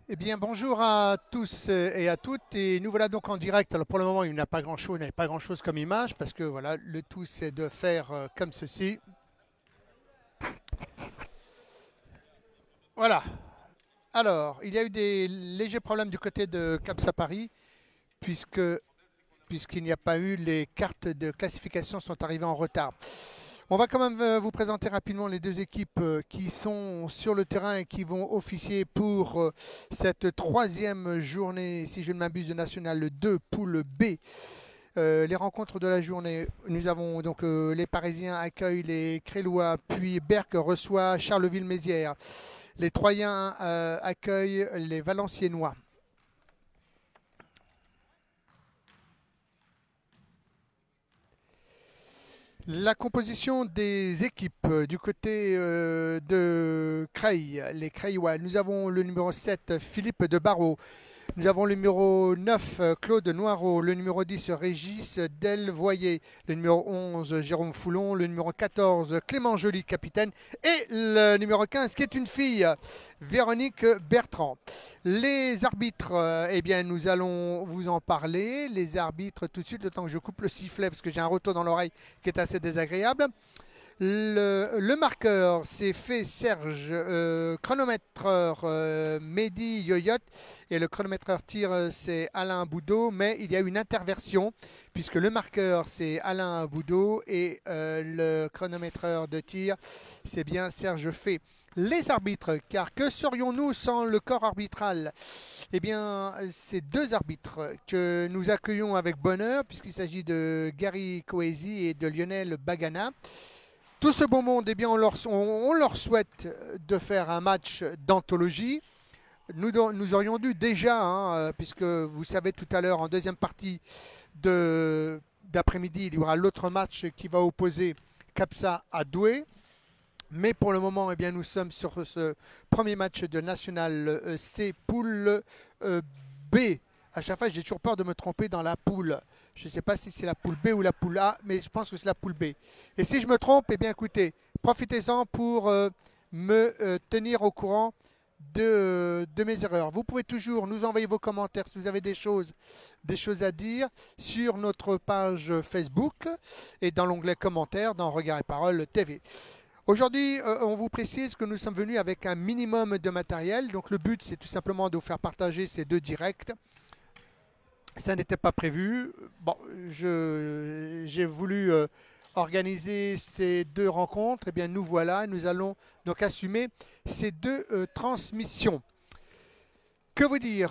Eh bien, bonjour à tous et à toutes. Et nous voilà donc en direct. Alors pour le moment, il n'y a pas grand-chose, comme image parce que voilà, le tout c'est de faire comme ceci. Voilà. Alors, il y a eu des légers problèmes du côté de CAPSA Paris puisque puisqu'il n'y a pas eu les cartes de classification sont arrivées en retard. On va quand même vous présenter rapidement les deux équipes qui sont sur le terrain et qui vont officier pour cette troisième journée, si je ne m'abuse, de National 2, poule B. Les rencontres de la journée, nous avons donc les Parisiens accueillent les Crélois, puis Berck reçoit Charleville-Mézières. Les Troyens accueillent les Valenciennois. La composition des équipes du côté de Creil, les Creillois. Nous avons le numéro 7, Philippe de Barrault. Nous avons le numéro 9, Claude Noireau. Le numéro 10, Régis Delvoyer. Le numéro 11, Jérôme Foulon. Le numéro 14, Clément Joly, capitaine. Et le numéro 15, qui est une fille, Véronique Bertrand. Les arbitres, eh bien, nous allons vous en parler. Les arbitres, tout de suite, le temps que je coupe le sifflet, parce que j'ai un retour dans l'oreille qui est assez désagréable. Le marqueur, c'est fait Serge, chronométreur Mehdi Yoyot, et le chronométreur tir, c'est Alain Boudot, mais il y a une interversion, puisque le marqueur, c'est Alain Boudot, et le chronométreur de tir, c'est bien Serge Fay. Les arbitres, car que serions-nous sans le corps arbitral? Eh bien, c'est deux arbitres que nous accueillons avec bonheur, puisqu'il s'agit de Gary Coesi et de Lionel Bagana. Tout ce beau monde, eh bien, on leur souhaite de faire un match d'anthologie. Nous aurions dû déjà, puisque vous savez tout à l'heure, en deuxième partie d'après-midi, il y aura l'autre match qui va opposer Capsa à Douai. Mais pour le moment, eh bien, nous sommes sur ce premier match de National C, poule B. À chaque fois, j'ai toujours peur de me tromper dans la poule. Je ne sais pas si c'est la poule B ou la poule A, mais je pense que c'est la poule B. Et si je me trompe, eh bien écoutez, profitez-en pour me tenir au courant de mes erreurs. Vous pouvez toujours nous envoyer vos commentaires si vous avez des choses à dire sur notre page Facebook et dans l'onglet commentaires dans Regard et Parole TV. Aujourd'hui, on vous précise que nous sommes venus avec un minimum de matériel. Donc le but, c'est tout simplement de vous faire partager ces deux directs. Ça n'était pas prévu. Bon, j'ai voulu organiser ces deux rencontres. Eh bien, nous voilà. Nous allons donc assumer ces deux transmissions. Que vous dire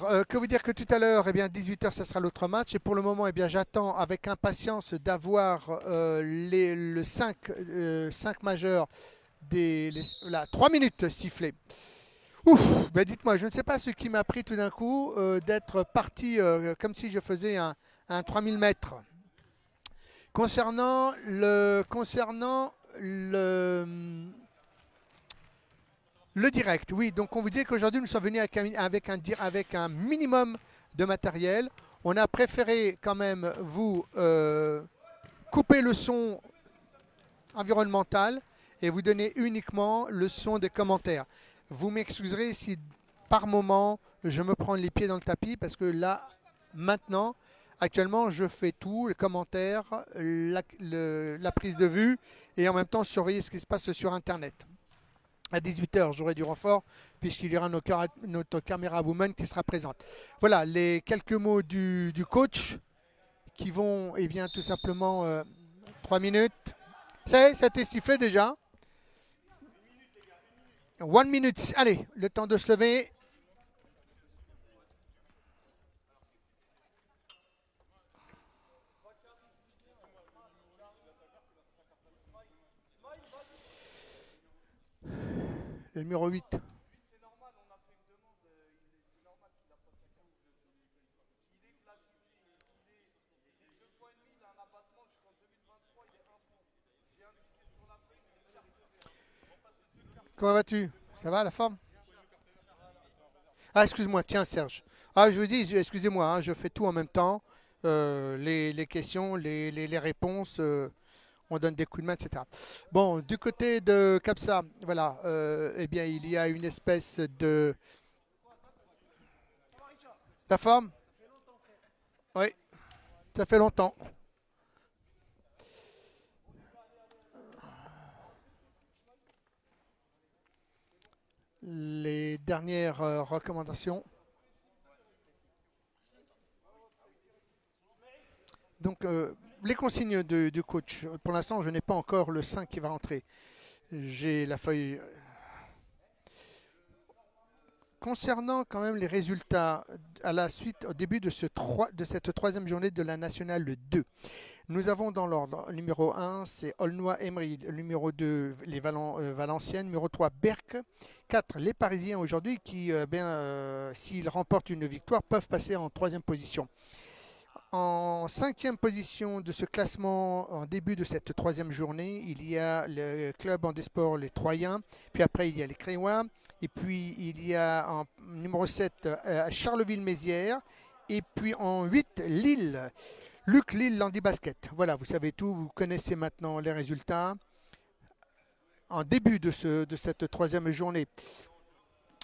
que tout à l'heure, eh bien, 18 h, ça sera l'autre match. Et pour le moment, eh bien, j'attends avec impatience d'avoir le 5 majeurs des 3 minutes sifflées. Ouf, ben dites-moi, je ne sais pas ce qui m'a pris tout d'un coup d'être parti comme si je faisais un 3000 mètres. Concernant le direct, oui, donc on vous dit qu'aujourd'hui nous sommes venus avec un minimum de matériel. On a préféré quand même vous couper le son environnemental et vous donner uniquement le son des commentaires. Vous m'excuserez si par moment je me prends les pieds dans le tapis parce que là, maintenant, actuellement, je fais tout, les commentaires, la prise de vue et en même temps surveiller ce qui se passe sur Internet. À 18 h, j'aurai du renfort puisqu'il y aura notre caméra woman qui sera présente. Voilà les quelques mots du coach qui vont, eh bien, tout simplement 3 minutes. Ça a été sifflé déjà. 1 minute. Allez, le temps de se lever. Le numéro 8. Comment vas-tu? Ça va la forme? Ah, excuse-moi, tiens Serge. Ah, je vous dis, excusez-moi, je fais tout en même temps. Les questions, les réponses, on donne des coups de main, etc. Bon, du côté de Capsa, voilà, eh bien, il y a une espèce de... La forme? Oui, ça fait longtemps. Les dernières recommandations. Donc, les consignes du coach. Pour l'instant, je n'ai pas encore le 5 qui va rentrer. J'ai la feuille. Concernant quand même les résultats à la suite, au début de, de cette troisième journée de la Nationale 2, nous avons dans l'ordre, numéro 1, c'est Aulnois-Emery, numéro 2, les Valenciennes, numéro 3, Berck, 4, les Parisiens aujourd'hui qui, s'ils remportent une victoire, peuvent passer en troisième position. En cinquième position de ce classement, en début de cette troisième journée, il y a le club handisport les Troyens, puis après il y a les Créois, et puis il y a en numéro 7 Charleville-Mézières, et puis en 8 Lille, Luc Lille Landy Basket. Voilà, vous savez tout, vous connaissez maintenant les résultats en début de cette troisième journée.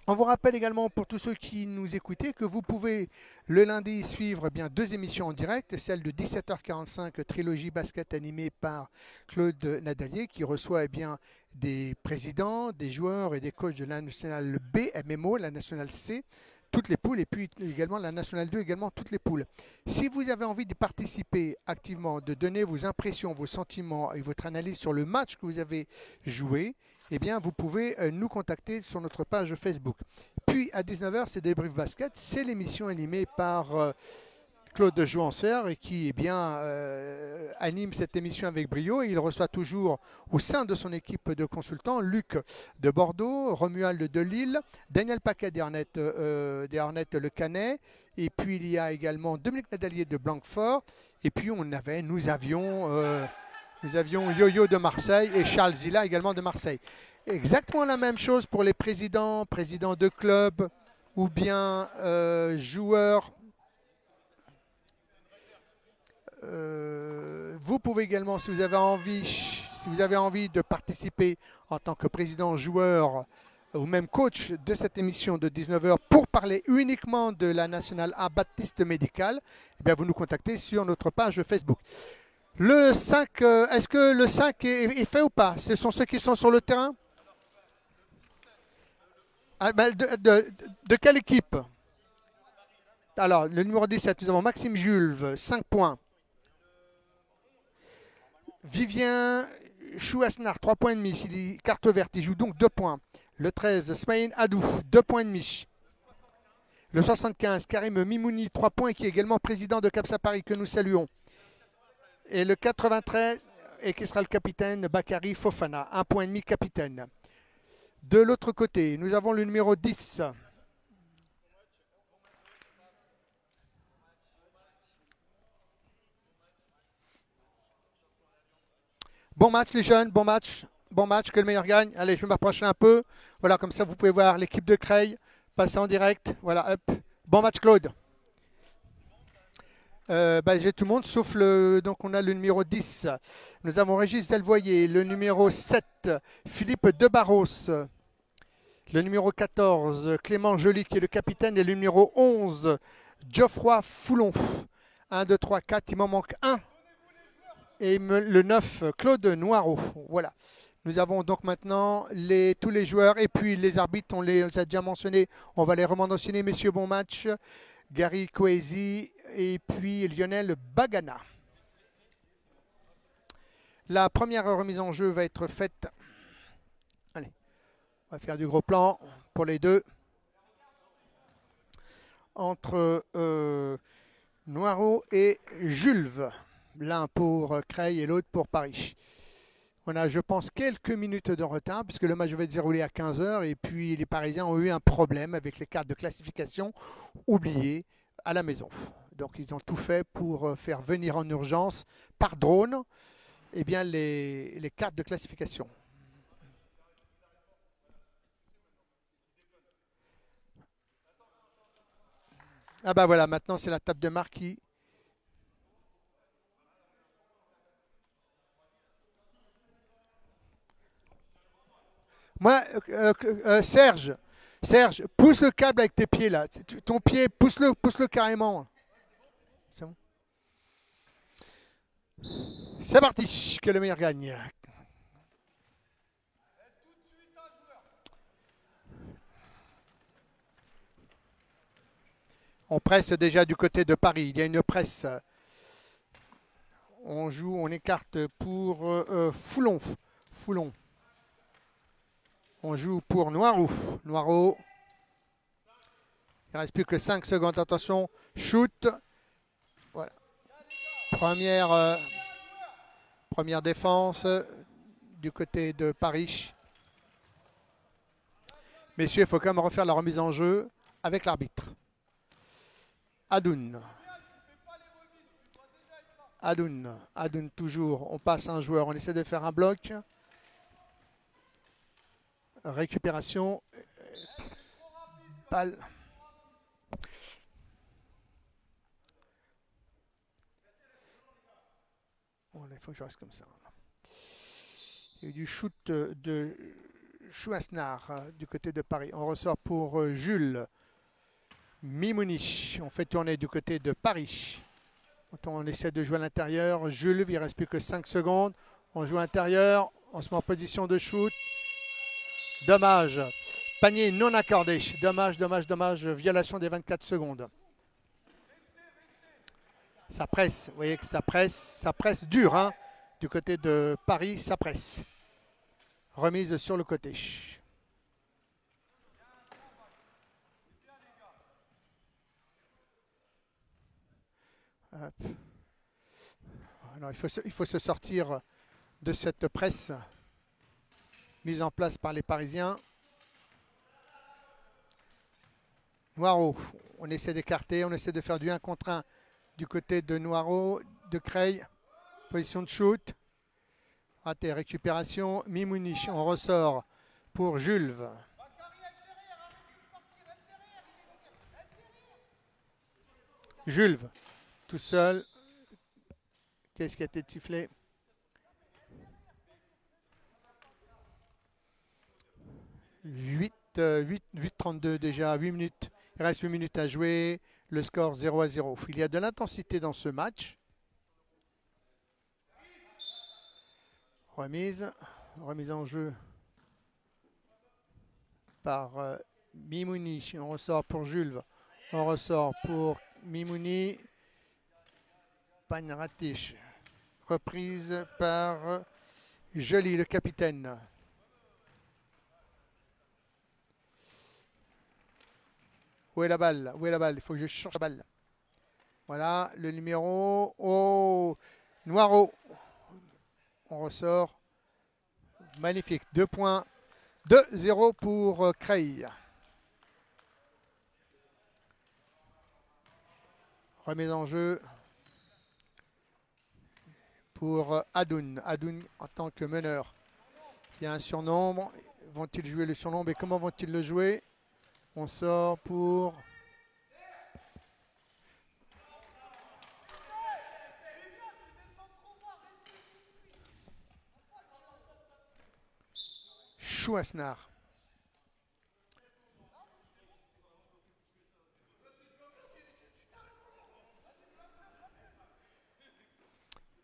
On vous rappelle également pour tous ceux qui nous écoutaient que vous pouvez le lundi suivre deux émissions en direct, celle de 17h45 Trilogie Basket animée par Claude Nadalier qui reçoit des présidents, des joueurs et des coachs de la nationale B, MMO, la nationale C, toutes les poules et puis également la nationale 2, également toutes les poules. Si vous avez envie de participer activement, de donner vos impressions, vos sentiments et votre analyse sur le match que vous avez joué, eh bien, vous pouvez nous contacter sur notre page Facebook. Puis, à 19h, c'est Débrief Basket. C'est l'émission animée par Claude Jouancer et qui anime cette émission avec brio. Et il reçoit toujours au sein de son équipe de consultants Luc de Bordeaux, Romuald de Lille, Daniel Paquet des Hornets Le Canet. Et puis, il y a également Dominique Nadalier de Blanquefort. Et puis, nous avions Yo-Yo de Marseille et Charles Zilla également de Marseille. Exactement la même chose pour les présidents de clubs ou bien joueurs. Vous pouvez également, si vous avez envie de participer en tant que président, joueur ou même coach de cette émission de 19h pour parler uniquement de la Nationale A Baptiste Médical, eh bien vous nous contactez sur notre page Facebook. Le 5, est-ce que le 5 est fait ou pas? Ce sont ceux qui sont sur le terrain? De quelle équipe? Alors, le numéro 17, nous avons Maxime Jules, 5 points. Vivien Chouasnar, 3 points et demi. Il est carte verte, il joue donc 2 points. Le 13, Smaïn Adou, 2 points et demi. Le 75, Karim Mimouni, 3 points, qui est également président de Capsa Paris, que nous saluons. Et le 93, et qui sera le capitaine, Bakary Fofana, 1 point et demi capitaine. De l'autre côté, nous avons le numéro 10. Bon match les jeunes, bon match, que le meilleur gagne. Allez, je vais m'approcher un peu. Voilà, comme ça vous pouvez voir l'équipe de Creil passer en direct. Voilà, hop. Bon match Claude. J'ai tout le monde sauf donc on a le numéro 10. Nous avons Régis Delvoyer, le numéro 7, Philippe Debarros, le numéro 14, Clément Joly qui est le capitaine et le numéro 11, Geoffroy Foulon. 1, 2, 3, 4, il m'en manque un. Et le 9, Claude Noireau. Voilà. Nous avons donc maintenant tous les joueurs et puis les arbitres, on les a déjà mentionnés. On va les rementionner, messieurs, bon match. Gary Coesi et puis Lionel Bagana. La première remise en jeu va être faite. Allez, on va faire du gros plan pour les deux. Entre Noireau et Jules. L'un pour Creil et l'autre pour Paris. On a, je pense, quelques minutes de retard puisque le match va être déroulé à 15h et puis les Parisiens ont eu un problème avec les cartes de classification oubliées à la maison. Donc ils ont tout fait pour faire venir en urgence par drone les cartes de classification. Ah bah voilà, maintenant c'est la table de marque qui... Moi, Serge, Serge, pousse le câble avec tes pieds là. Ton pied, pousse-le carrément. C'est bon. C'est parti, que le meilleur gagne. On presse déjà du côté de Paris. Il y a une presse. On joue, on écarte pour Foulon. Foulon. On joue pour Noiroux. Noireau. Il ne reste plus que 5 secondes. Attention, shoot. Voilà. Première défense du côté de Paris. Messieurs, il faut quand même refaire la remise en jeu avec l'arbitre. Adoun. Adoun toujours. On passe un joueur. On essaie de faire un bloc. Récupération. Balle. Bon, il faut que je reste comme ça. Il y a eu du shoot de Chouasnar du côté de Paris. On ressort pour Jules Mimouni. On fait tourner du côté de Paris. On essaie de jouer à l'intérieur. Jules, il ne reste plus que 5 secondes. On joue à l'intérieur. On se met en position de shoot. Dommage. Panier non accordé. Dommage. Violation des 24 secondes. Ça presse. Vous voyez que ça presse dur. Hein. Du côté de Paris, ça presse. Remise sur le côté. Hop. Alors, il faut se sortir de cette presse mise en place par les Parisiens. Noireau, on essaie d'écarter, on essaie de faire du 1 contre 1 du côté de Noireau, de Creil. Position de shoot. Raté, récupération. Mimouni, on ressort pour Jules. Jules, tout seul. Qu'est-ce qui a été sifflé? Huit 32 déjà, 8 minutes. Il reste 8 minutes à jouer. Le score 0-0. Il y a de l'intensité dans ce match. Remise en jeu par Mimouni. On ressort pour Jules. On ressort pour Mimouni. Panratich. Reprise par Joly, le capitaine. Où est la balle? Il faut que je cherche la balle. Voilà, le numéro. Oh, Noireau. On ressort. Magnifique. 2 points. 2-0 pour Creil. Remise en jeu pour Adoun. Adoun en tant que meneur. Il y a un surnombre. Vont-ils jouer le surnombre et comment vont-ils le jouer? On sort pour Chouasnar.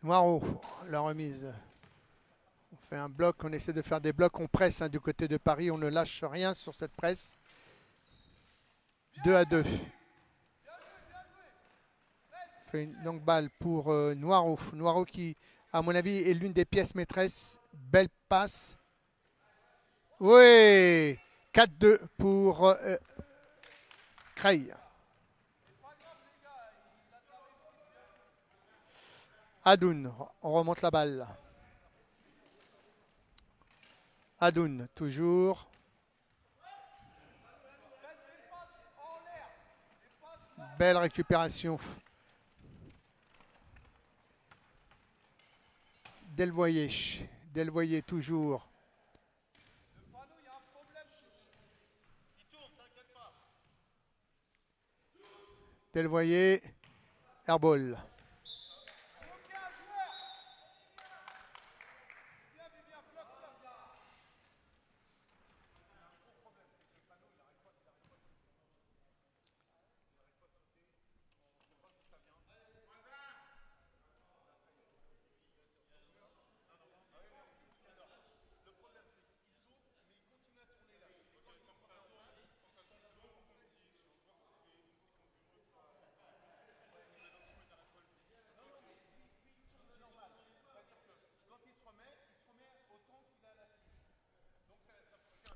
Noireau, la remise. On fait un bloc, on essaie de faire des blocs, on presse du côté de Paris, on ne lâche rien sur cette presse. 2-2. On fait une longue balle pour Noireau. Noireau qui, à mon avis, est l'une des pièces maîtresses. Belle passe. Oui, 4-2 pour Creil. Adoun, on remonte la balle. Adoun, toujours. Belle récupération. Delvoyer toujours. Delvoyer, airball.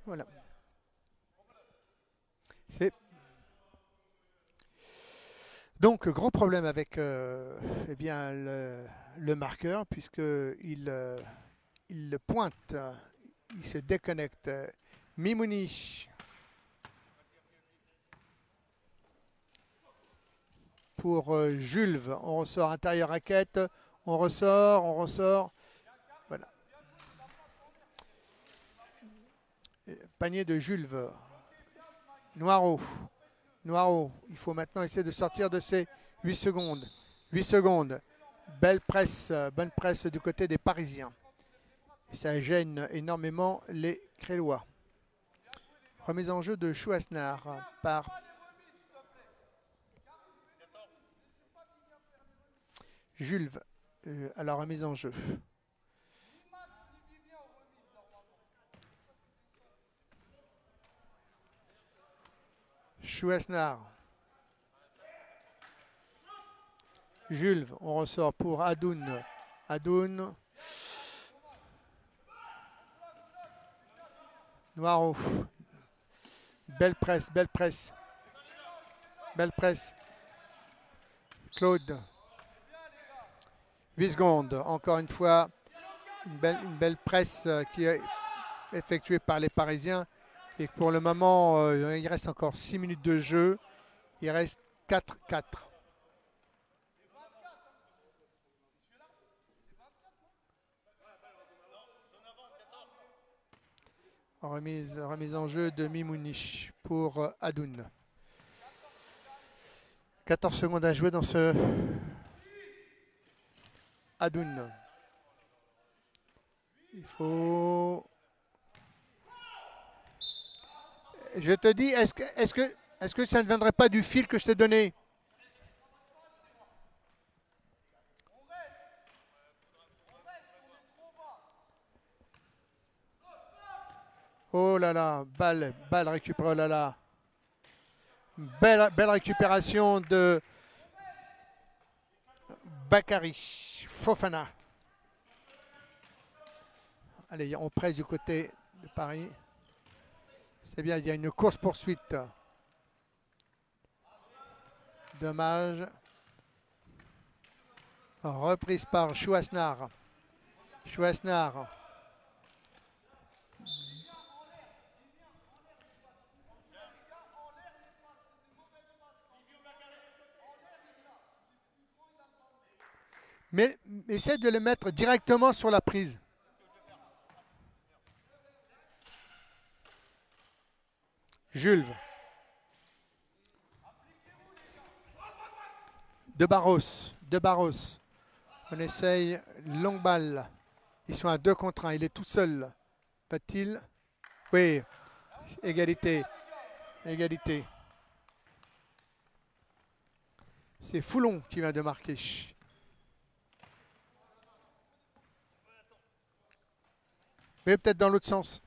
Voilà. C'est donc gros problème avec eh bien, le marqueur puisqu'il il le pointe, il se déconnecte. Mimouni pour Jules. On ressort intérieur raquette. On ressort, on ressort. Voilà. Panier de Jules. Noiro. Noiro. Il faut maintenant essayer de sortir de ces 8 secondes. 8 secondes. Belle presse. Bonne presse du côté des Parisiens. Et ça gêne énormément les Crélois. Remise en jeu de Chouasnar par Jules à la remise en jeu. Chouasnar. Jules, on ressort pour Adoun. Adoun. Noiro. Belle presse, belle presse. Belle presse. Claude. 8 secondes. Encore une fois, une belle presse qui est effectuée par les Parisiens. Et pour le moment, il reste encore 6 minutes de jeu. Il reste 4-4. Remise en jeu de Mimouni pour Adoun. 14 secondes à jouer dans ce Adoun. Il faut... Je te dis, est-ce que ça ne viendrait pas du fil que je t'ai donné? Oh là là, balle récupérée, oh là là. Belle récupération de Bakary Fofana. Allez, on presse du côté de Paris. C'est bien, il y a une course-poursuite. Dommage. Reprise par Chouasnar. Chouasnar. Mais essaie de le mettre directement sur la prise. Jules. De Barros. On essaye longue balle. Ils sont à 2 contre 1. Il est tout seul. Va-t-il? Oui. Égalité. Égalité. C'est Foulon qui vient de marquer. Mais peut-être dans l'autre sens.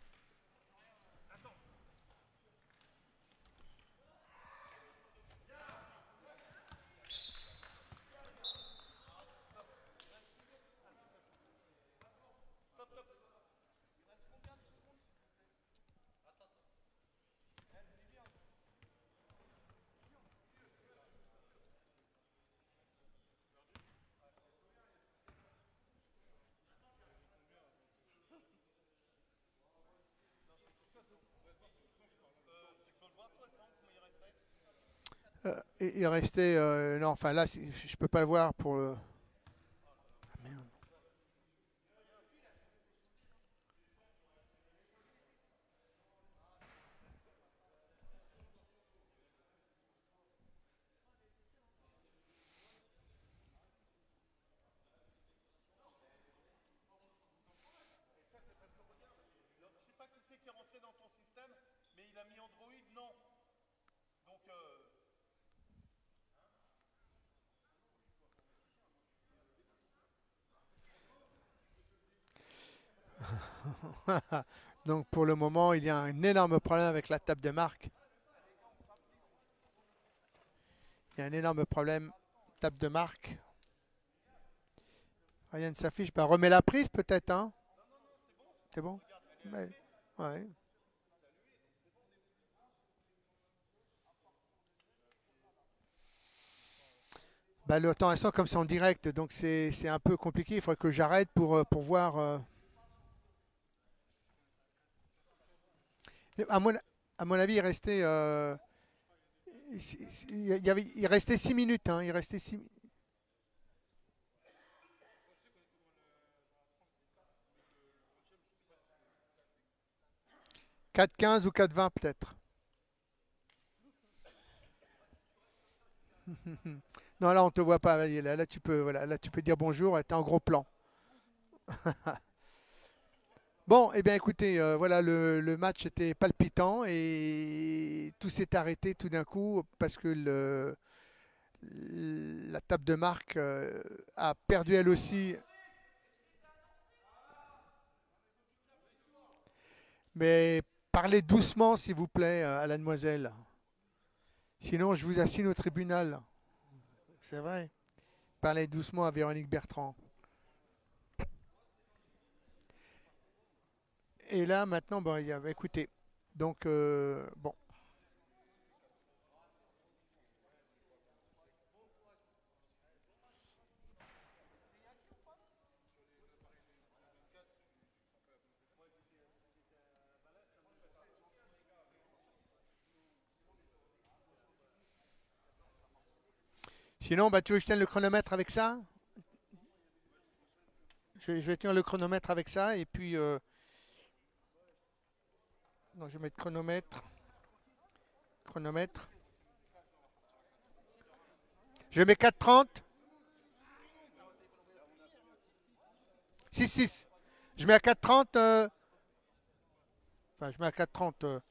Il restait... non, enfin là, je peux pas le voir pour le... Donc pour le moment, il y a un énorme problème avec la table de marque. Il y a un énorme problème, table de marque. Rien ne s'affiche. Ben, remets la prise peut-être, hein? C'est bon? Ouais. Ouais. Bah, le temps instant, comme c'est en direct, donc c'est un peu compliqué. Il faudrait que j'arrête pour voir. À mon, à mon avis, il restait, il restait 6 minutes. Hein, il restait 4-15 ou 4-20 peut-être. Non, là, on te voit pas. Là, tu peux, voilà, là, tu peux dire bonjour. Tu es en gros plan. Bon, eh bien, écoutez, voilà, le match était palpitant et tout s'est arrêté tout d'un coup parce que la table de marque a perdu elle aussi. Mais parlez doucement, s'il vous plaît, à la demoiselle. Sinon, je vous assigne au tribunal. C'est vrai. Parlez doucement à Véronique Bertrand. Et là, maintenant, bon, écoutez. Donc, bon. Sinon, bah, tu veux que je tienne le chronomètre avec ça? Je vais tenir le chronomètre avec ça. Et puis, non, je vais mettre chronomètre. Chronomètre. Je mets 4,30. 6,6. Je mets à 4,30. Enfin, je mets à 4,30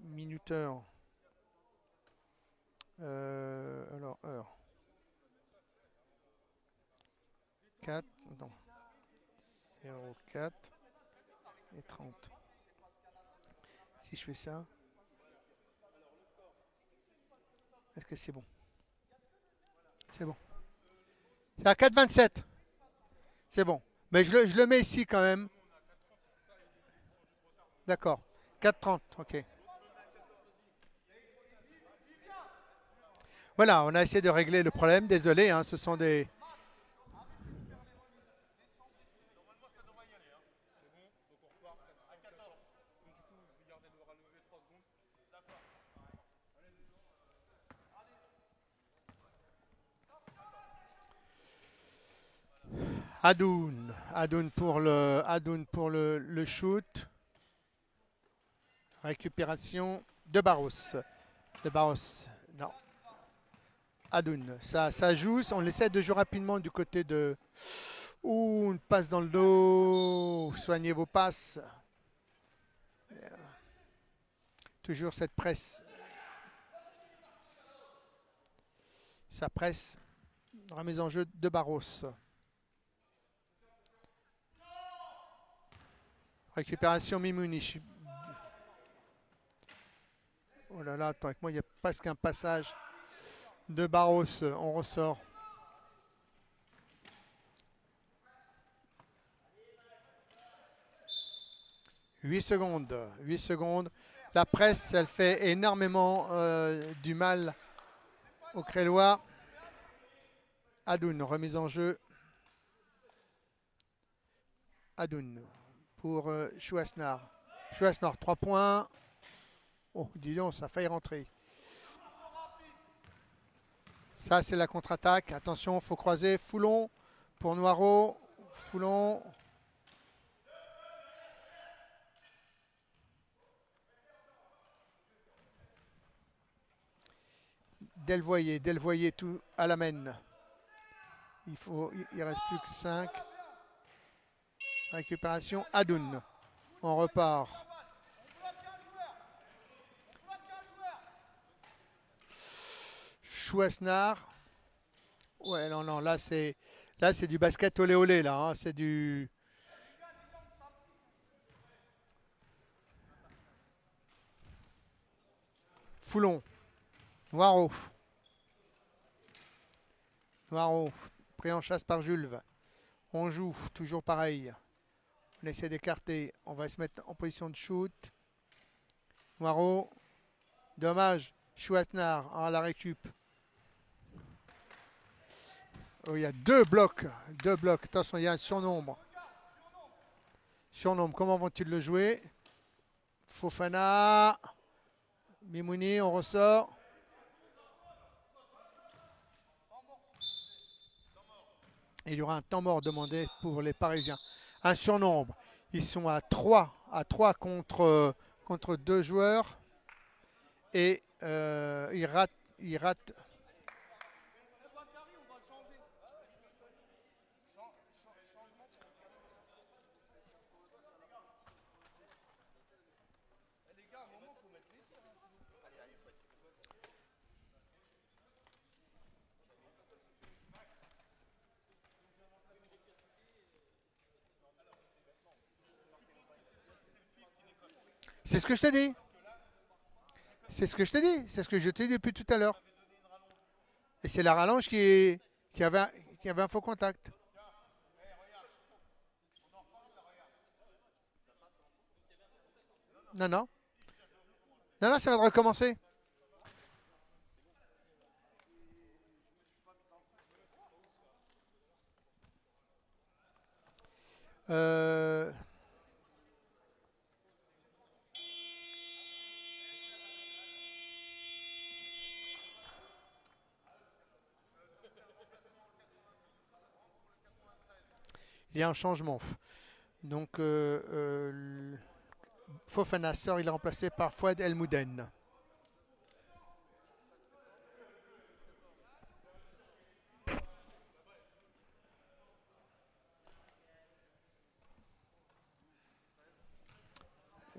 minuteur. Alors, heure. 4. Non. 0,4 et 30. Si je fais ça, est-ce que c'est bon? C'est bon. C'est à 4,27. C'est bon. Mais je le mets ici quand même. D'accord. 4,30. Ok. Voilà, on a essayé de régler le problème. Désolé, hein, ce sont des. Adoun pour le shoot. Récupération de Barros. De Barros. Non. Adoun. Ça joue. On essaie de jouer rapidement du côté de. Ouh, une passe dans le dos. Soignez vos passes. Toujours cette presse. Ça presse. Remise en jeu de Barros. Récupération Mimouni. Oh là là, attends, avec moi, il y a presque un passage de Barros. On ressort. Huit secondes. 8 secondes. La presse, elle fait énormément du mal aux Crélois. Adoun, remise en jeu. Adoun pour Chouasnar. Chouasnar, 3 points. Oh, dis donc, ça a failli rentrer. Ça, c'est la contre-attaque. Attention, il faut croiser. Foulon pour Noiro. Foulon. Delvoyer tout à la main. Il reste plus que 5. Récupération Adoun. On repart. Chouasnar. Ouais, non, non, là c'est du basket olé olé là. Hein. C'est du. Foulon. Noiro. Noiro. Pris en chasse par Jules. On joue, toujours pareil. On essaie d'écarter. On va se mettre en position de shoot. Noiro. Dommage. Chouasnar à la récup. Oh, il y a deux blocs. Deux blocs. Attention, il y a un surnombre. Surnombre, comment vont-ils le jouer? Fofana. Mimouni, on ressort. Il y aura un temps mort demandé pour les Parisiens. Un surnombre. Ils sont à 3 contre deux joueurs. Et ils ratent. C'est ce que je t'ai dit. C'est ce que je t'ai dit. C'est ce que je t'ai dit depuis tout à l'heure. Et c'est la rallonge qui avait un faux contact. Non, non. Non, non, ça va recommencer. Euh, il y a un changement. Donc, Fofana sort, il est remplacé par Fouad El Mouden.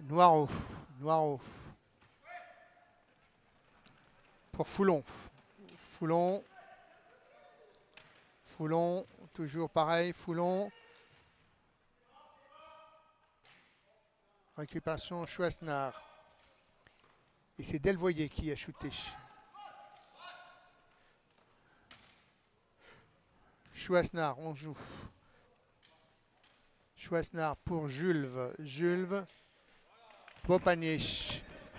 Noiro. Noiro. Pour Foulon. Foulon. Foulon. Toujours pareil. Foulon. Récupération Chouasnar. Et c'est Delvoyer qui a shooté. Chouasnar, on joue. Chouasnar pour Jules. Jules. Beau panier.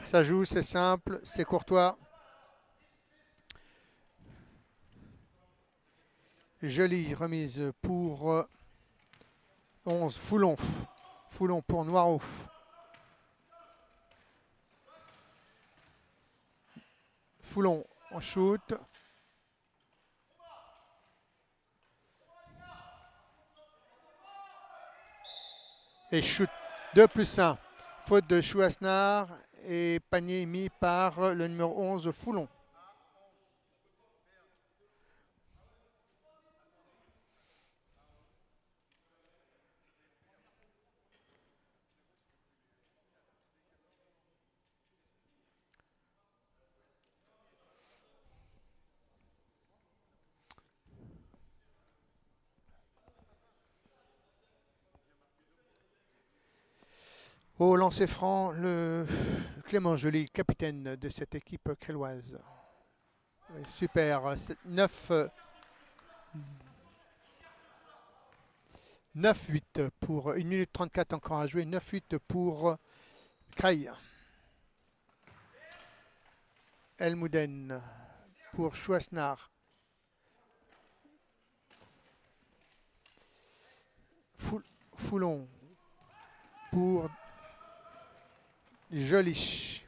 Ça joue, c'est simple, c'est courtois. Jolie remise pour 11. Foulon. Foulon pour Noiro. Foulon en shoot. Et shoot 2+1. Faute de Chouasnar et panier mis par le numéro 11 Foulon. Au lancer franc, le Clément Joly, capitaine de cette équipe créloise. Super. 9-8 pour 1 minute 34 encore à jouer. 9-8 pour Creil. El Mouden pour Chouasnar. Foulon pour Joly.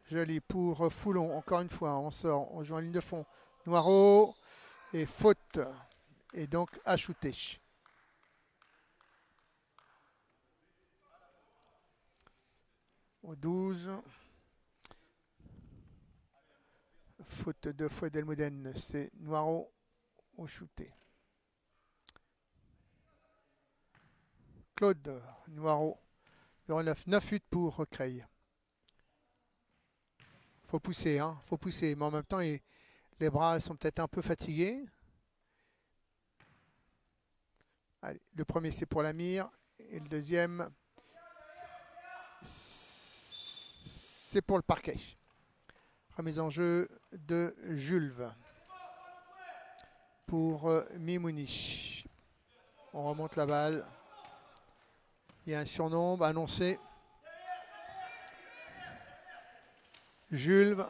Joly pour Foulon. Encore une fois, on sort, on joue en ligne de fond. Noiro et faute. Et donc à shooter. Au 12. Faute de Fouad El Mouden, c'est Noiro au shooté. Claude Noiro, numéro 9. 9-8 pour Creil. Faut pousser, hein, faut pousser. Mais en même temps, les bras sont peut-être un peu fatigués. Allez, le premier, c'est pour la mire. Et le deuxième, c'est pour le parquet. Remise en jeu de Jules pour Mimouni. On remonte la balle. Il y a un surnombre annoncé. Jules.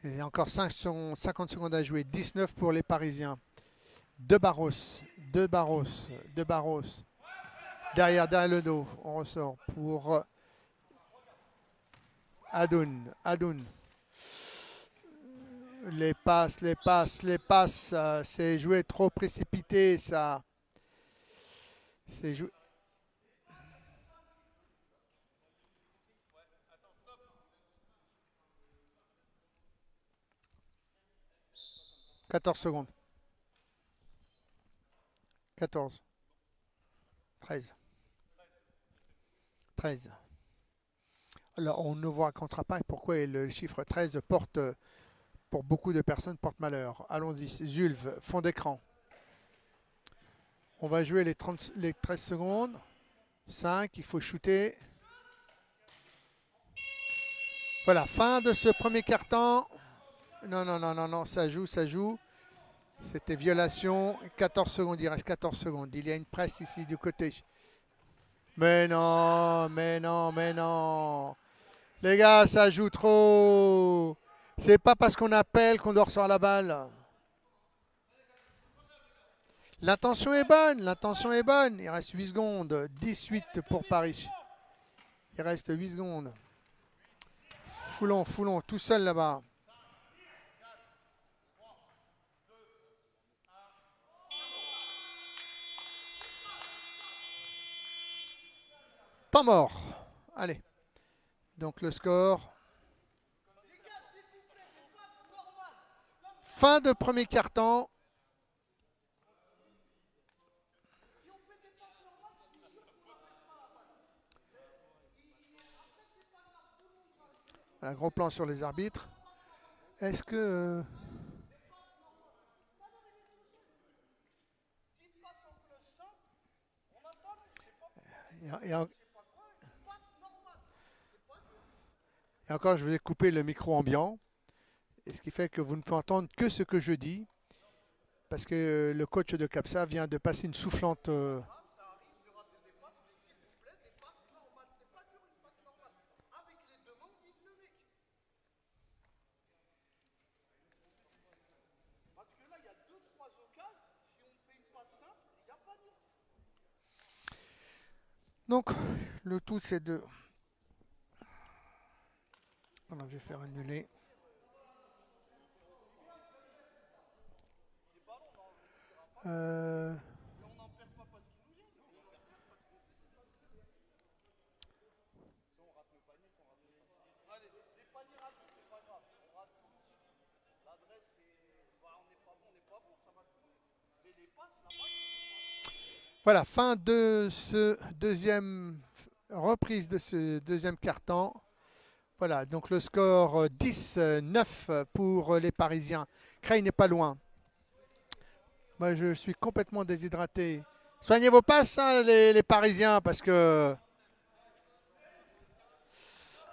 Et encore 50 secondes à jouer. 19 pour les Parisiens. Deux Barros. Deux Barros. Deux Barros. Derrière le dos. On ressort pour Adoun. Adoun. Les passes, les passes, les passes. C'est joué trop précipité, ça. C'est joué. « 14 secondes. 14. 13. 13. Alors, on ne vous racontera pas pourquoi le chiffre 13 porte, pour beaucoup de personnes, porte malheur. Allons-y. Zulve, fond d'écran. On va jouer les 13 secondes. 5, il faut shooter. Voilà, fin de ce premier quart-temps. Non, non, non, non, non, ça joue, ça joue. C'était violation. 14 secondes, il reste 14 secondes. Il y a une presse ici du côté. Mais non, mais non, mais non. Les gars, ça joue trop. C'est pas parce qu'on appelle qu'on doit recevoir la balle. L'intention est bonne, l'intention est bonne. Il reste 8 secondes. 18 pour Paris. Il reste 8 secondes. Foulon, Foulon, tout seul là-bas. Temps mort. Allez. Donc le score. Fin de premier quart-temps. Un gros plan sur les arbitres. Est-ce que... Et encore, je vous ai coupé le micro ambiant. Et ce qui fait que vous ne pouvez entendre que ce que je dis. Parce que le coach de Capsa vient de passer une soufflante. Donc, le tout, c'est de... Alors, je vais faire annuler. Voilà, fin de ce deuxième reprise de ce deuxième quart-temps. Voilà, donc le score 10-9 pour les Parisiens. Creil n'est pas loin. Moi, je suis complètement déshydraté. Soignez vos passes, hein, les Parisiens, parce que...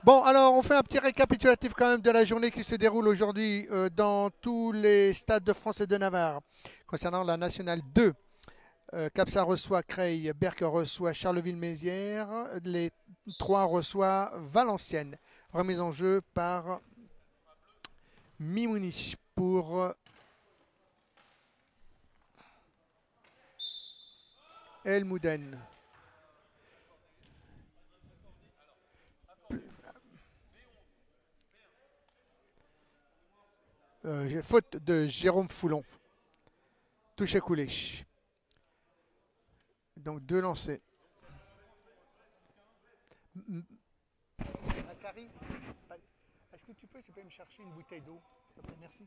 Bon, alors, on fait un petit récapitulatif quand même de la journée qui se déroule aujourd'hui dans tous les stades de France et de Navarre. Concernant la Nationale 2, Capsa reçoit Creil, Berck reçoit Charleville-Mézières, les 3 reçoit Valenciennes. Remise en jeu par Mimouni pour El Mouden. Faute de Jérôme Foulon. Touche coulé. Donc 2 lancés. Akari, est-ce que tu peux me chercher une bouteille d'eau? Merci.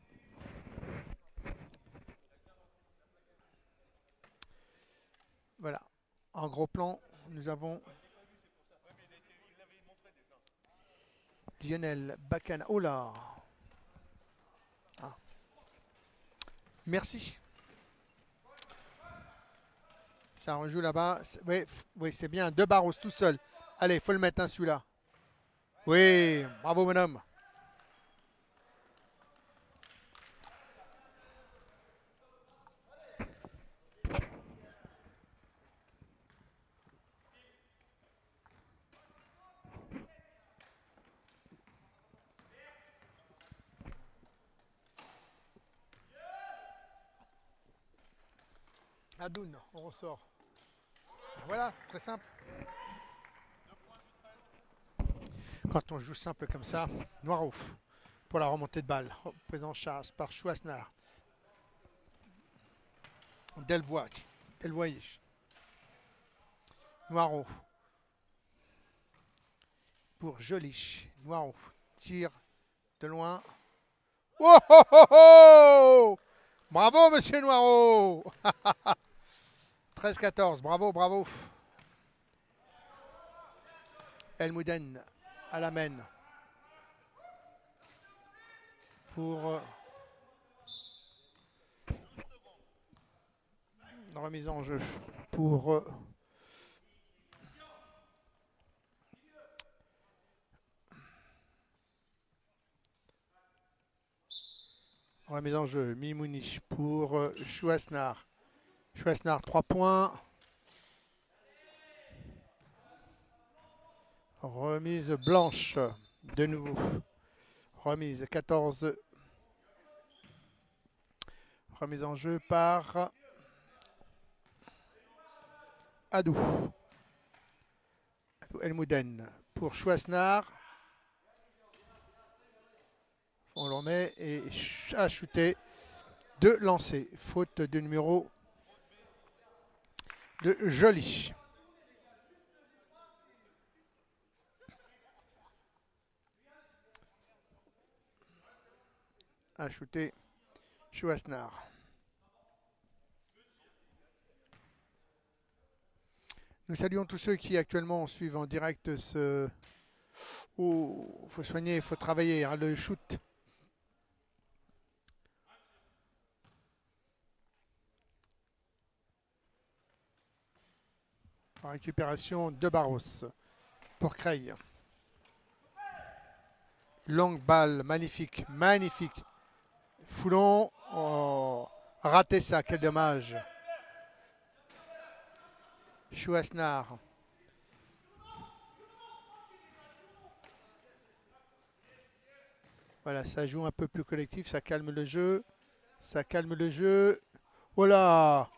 Voilà. En gros plan, nous avons Lionel Bacana. Oh là! Ah. Merci. Ça rejoue là-bas. Oui, oui, c'est bien. 2 Barros tout seul. Allez, il faut le mettre, hein, celui-là. Oui, bravo, mon homme. Adoun, on ressort. Voilà, très simple. Quand on joue simple comme ça, Noiro pour la remontée de balle. Prise en charge par Chouasnar. Delvoye. Noiro pour Jolich. Noiro tire de loin. Oh oh oh oh! Bravo monsieur Noiro. 13-14, bravo, bravo. Elmouden à la main pour remise en jeu pour remise en jeu Mimouni pour Chouasnar. Chouasnar 3 points. Remise blanche de nouveau. Remise 14. Remise en jeu par Adou. Elmouden pour Chouasnar. On le remet et à shooter. 2 lancers. Faute de numéro de Joly. À shooter Chouasnar. Nous saluons tous ceux qui actuellement suivent en direct ce... Oh, il faut soigner, il faut travailler, hein, le shoot. Récupération de Barros pour Creil. Longue balle, magnifique, magnifique. Foulon, oh, raté ça, quel dommage. Chouasnar. Voilà, ça joue un peu plus collectif, ça calme le jeu. Ça calme le jeu. Oh là!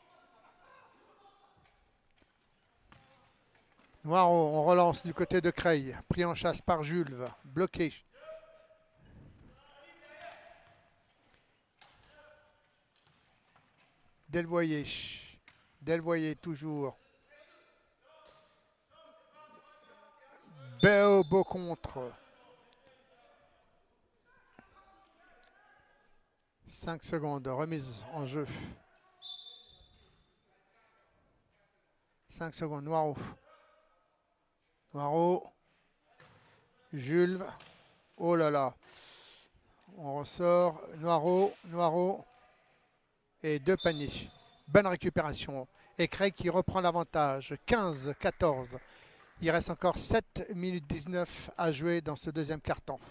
Noiro, on relance du côté de Creil. Pris en chasse par Jules. Bloqué. Delvoye toujours. Beau contre. 5 secondes. Remise en jeu. 5 secondes. Noiro. Noiro. Jules. Oh là là. On ressort. Noiro. Et 2 paniers. Bonne récupération. Et Craig qui reprend l'avantage. 15-14. Il reste encore 7 minutes 19 à jouer dans ce deuxième quart-temps.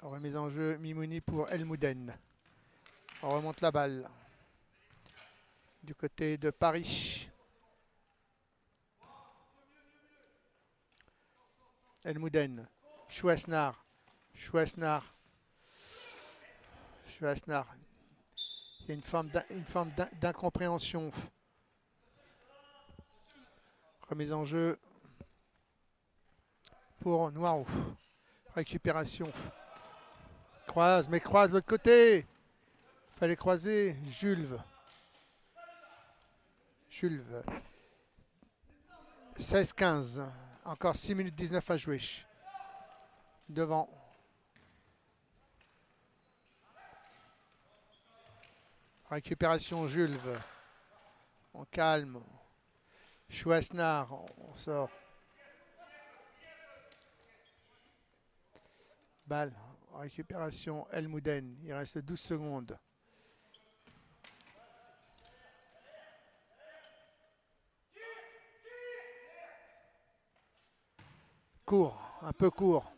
Remise en jeu Mimouni pour Elmouden. On remonte la balle. Du côté de Paris. Elmouden. Chouasnar. Il y a une forme d'incompréhension. Remise en jeu pour Noiro. Récupération. Croise de l'autre côté. Fallait croiser. Jules. 16-15. Encore 6 minutes 19 à jouer. Devant. Récupération Jules. On calme. Chouasnar. On sort. Balle. Récupération Elmouden. Il reste 12 secondes. Court. Un peu court.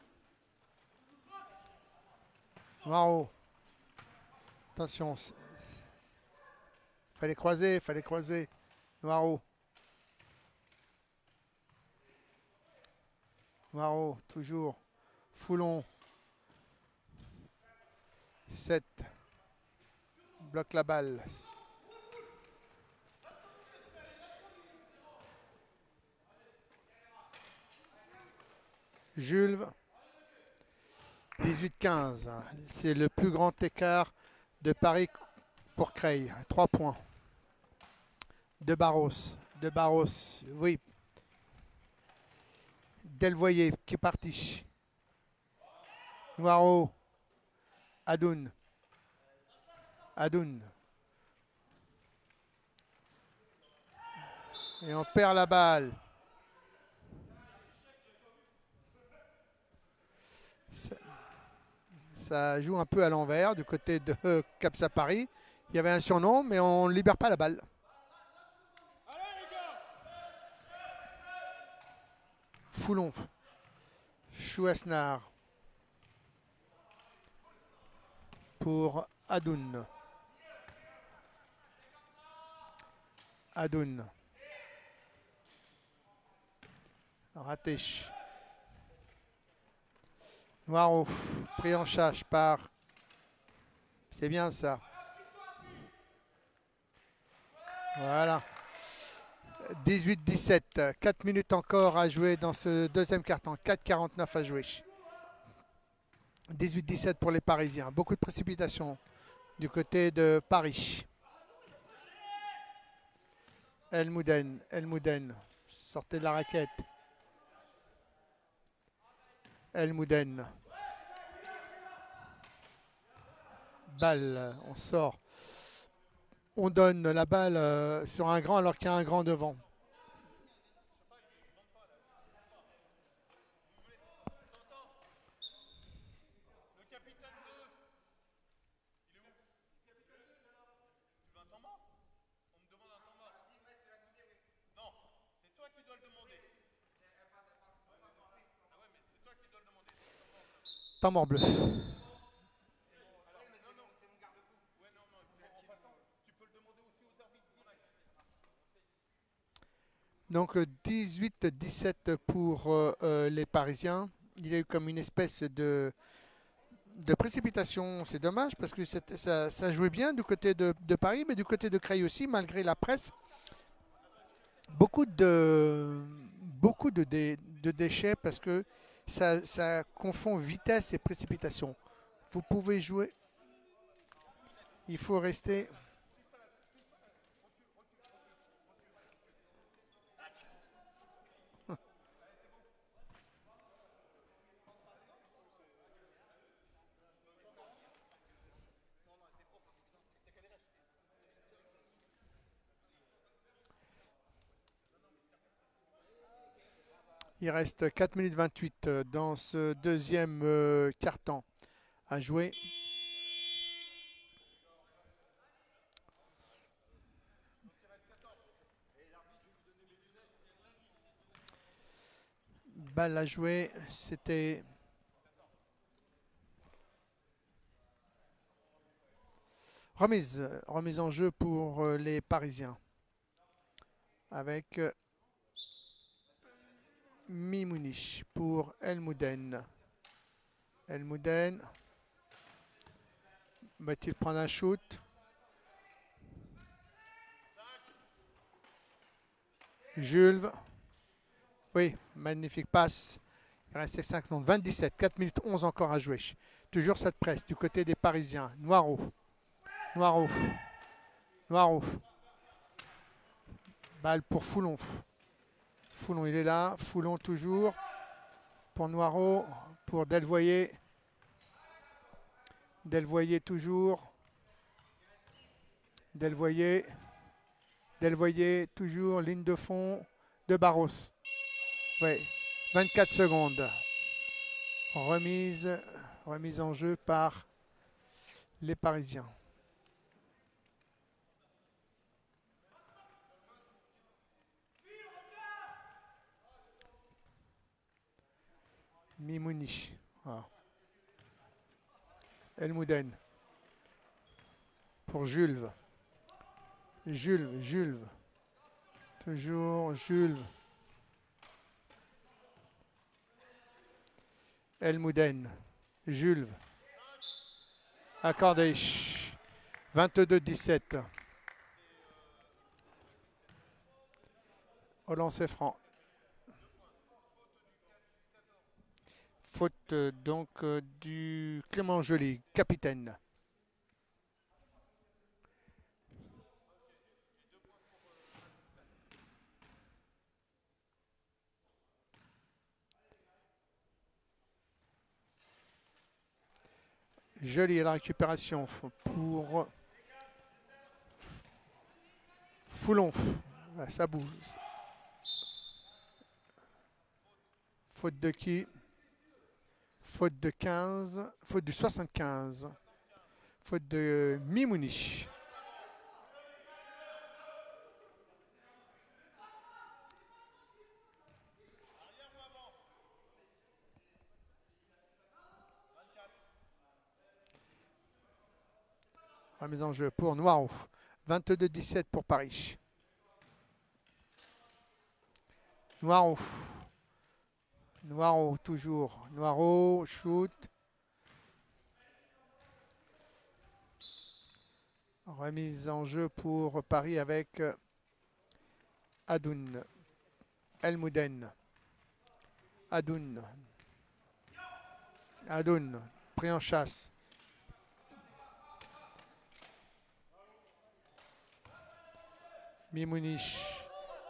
Noiro. Attention. Fallait croiser. Noiro, toujours. Foulon. 7. bloque la balle. Jules, 18-15. C'est le plus grand écart de Paris pour Creil. 3 points. De Barros. De Barros, oui. Delvoyer qui est parti. Noiro. Adoun. Adoun. Et on perd la balle. Ça joue un peu à l'envers du côté de Capsa Paris. Il y avait un surnom, mais on ne libère pas la balle. Foulon. Chouesnard. Pour Adoun. Adoun. Raté. Noiro, pris en charge par... C'est bien ça. Voilà. 18-17. 4 minutes encore à jouer dans ce deuxième quart-temps. 4,49 à jouer. 18-17 pour les Parisiens. Beaucoup de précipitations du côté de Paris. Elmouden. Elmouden. Sortez de la raquette. Elmouden. Balle. On sort. On donne la balle sur un grand alors qu'il y a un grand devant. Temps mort bleu. Donc 18-17 pour les Parisiens. Il y a eu comme une espèce de précipitation. C'est dommage parce que ça jouait bien du côté de Paris, mais du côté de Creil aussi, malgré la presse. Beaucoup de déchets parce que ça confond vitesse et précipitation. Vous pouvez jouer. Il faut rester. Il reste 4 minutes 28 dans ce deuxième quart-temps à jouer. Balle à jouer, c'était remise en jeu pour les Parisiens avec Mimouni pour Elmouden. Elmouden va-t-il prendre un shoot? Jules. Oui, magnifique passe. Il restait 5 secondes. 27, 4 minutes 11 encore à jouer. Toujours cette presse du côté des Parisiens. Noiro. Noiro. Noiro. Balle pour Foulon. Foulon, il est là. Foulon toujours. Pour Noiro. Pour Delvoyer. Delvoyer toujours. Delvoyer. Delvoyer toujours. Ligne de fond de Barros. Oui. 24 secondes. Remise en jeu par les Parisiens. Mimouni. Voilà. Elmouden. Pour Jules. Jules. Toujours Jules. Elmouden. Jules. Accordé. 22-17. Au lancer franc. Faute donc du Clément Joly, capitaine. Joly à la récupération pour Foulon. Ça bouge. Faute de qui? Faute de 15. Faute du 75. Faute de Mimouni. Remise en jeu pour Noirot. 22-17 pour Paris. Noirot. Noirot toujours. Noirot, shoot. Remise en jeu pour Paris avec Adoun. Elmouden. Adoun. Adoun. Pris en chasse. Mimouni.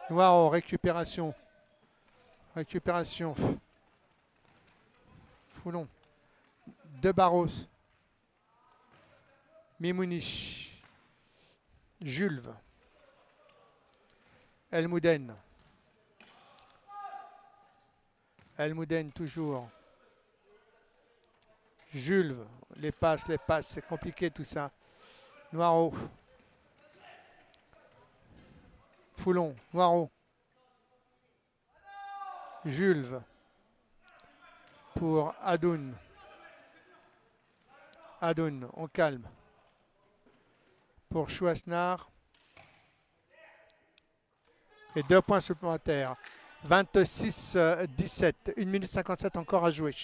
Noirot, récupération. Récupération. Foulon. De Barros. Mimouni. Jules. Elmouden. Elmouden toujours. Jules. Les passes, c'est compliqué tout ça. Noirot. Foulon. Noirot. Jules. Pour Adoun. Adoun, on calme. Pour Chouasnar. Et 2 points supplémentaires. 26-17. 1 minute 57 encore à jouer.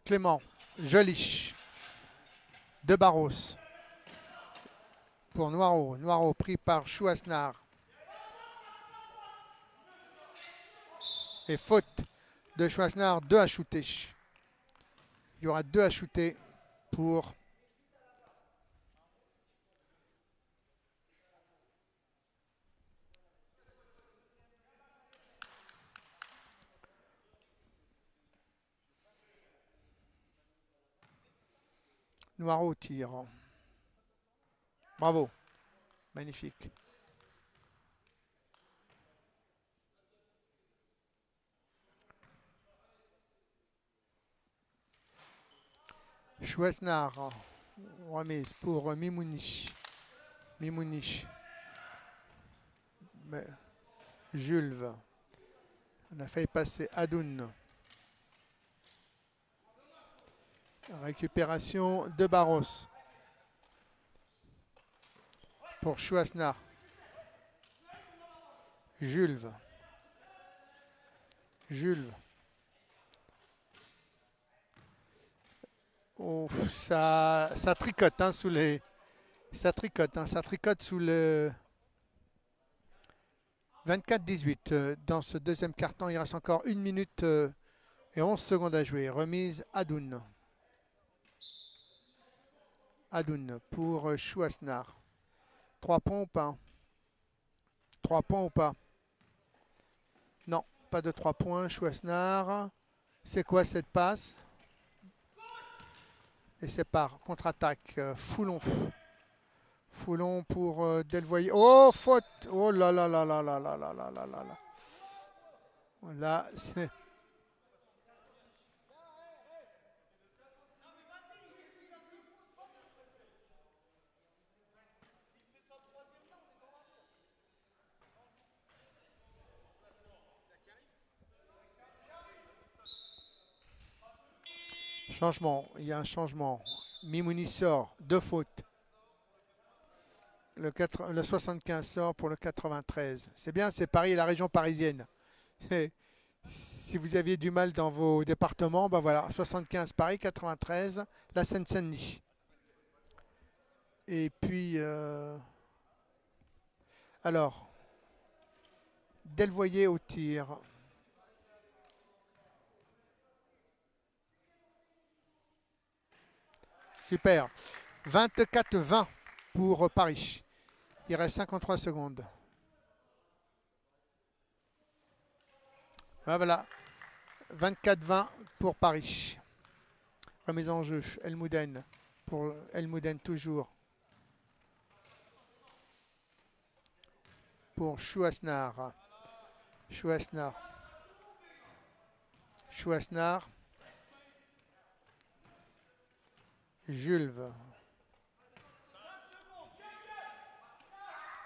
Clément. Joly. De Barros. Pour Noirot. Noirot pris par Chouasnar. Et faute de Chouasnar, 2 à shooter. Il y aura 2 à shooter pour Noirot tire. Bravo. Magnifique. Chouasnar, remise pour Mimouni. Mimouni. Jules. On a failli passer Adoun. Récupération de Barros. Pour Chouasnar. Jules. Jules. Oh, ça tricote hein, sous les. Ça tricote sous le 24-18. Dans ce deuxième carton, il reste encore 1 minute et 11 secondes à jouer. Remise Adoun. Adoun pour Chouasnar. 3 points ou pas? 3 points ou pas? Non, pas de 3 points. Chouasnar. C'est quoi cette passe? Et c'est par contre-attaque. Foulon. Foulon pour Delvoyer. Oh, faute! Oh là là là là là là là là là là là. Là, c'est... Changement. Il y a un changement. Mimouni sort. 2 fautes. Le 75 sort pour le 93. C'est bien, c'est Paris, la région parisienne. Si vous aviez du mal dans vos départements, ben voilà, 75 Paris, 93 la Seine-Saint-Denis. Et puis, alors, Delvoyer au tir. Super. 24-20 pour Paris. Il reste 53 secondes. Ah, voilà. 24-20 pour Paris. Remise en jeu. Elmouden. Pour Elmouden toujours. Pour Chouasnar. Chouasnar. Chouasnar. Jules.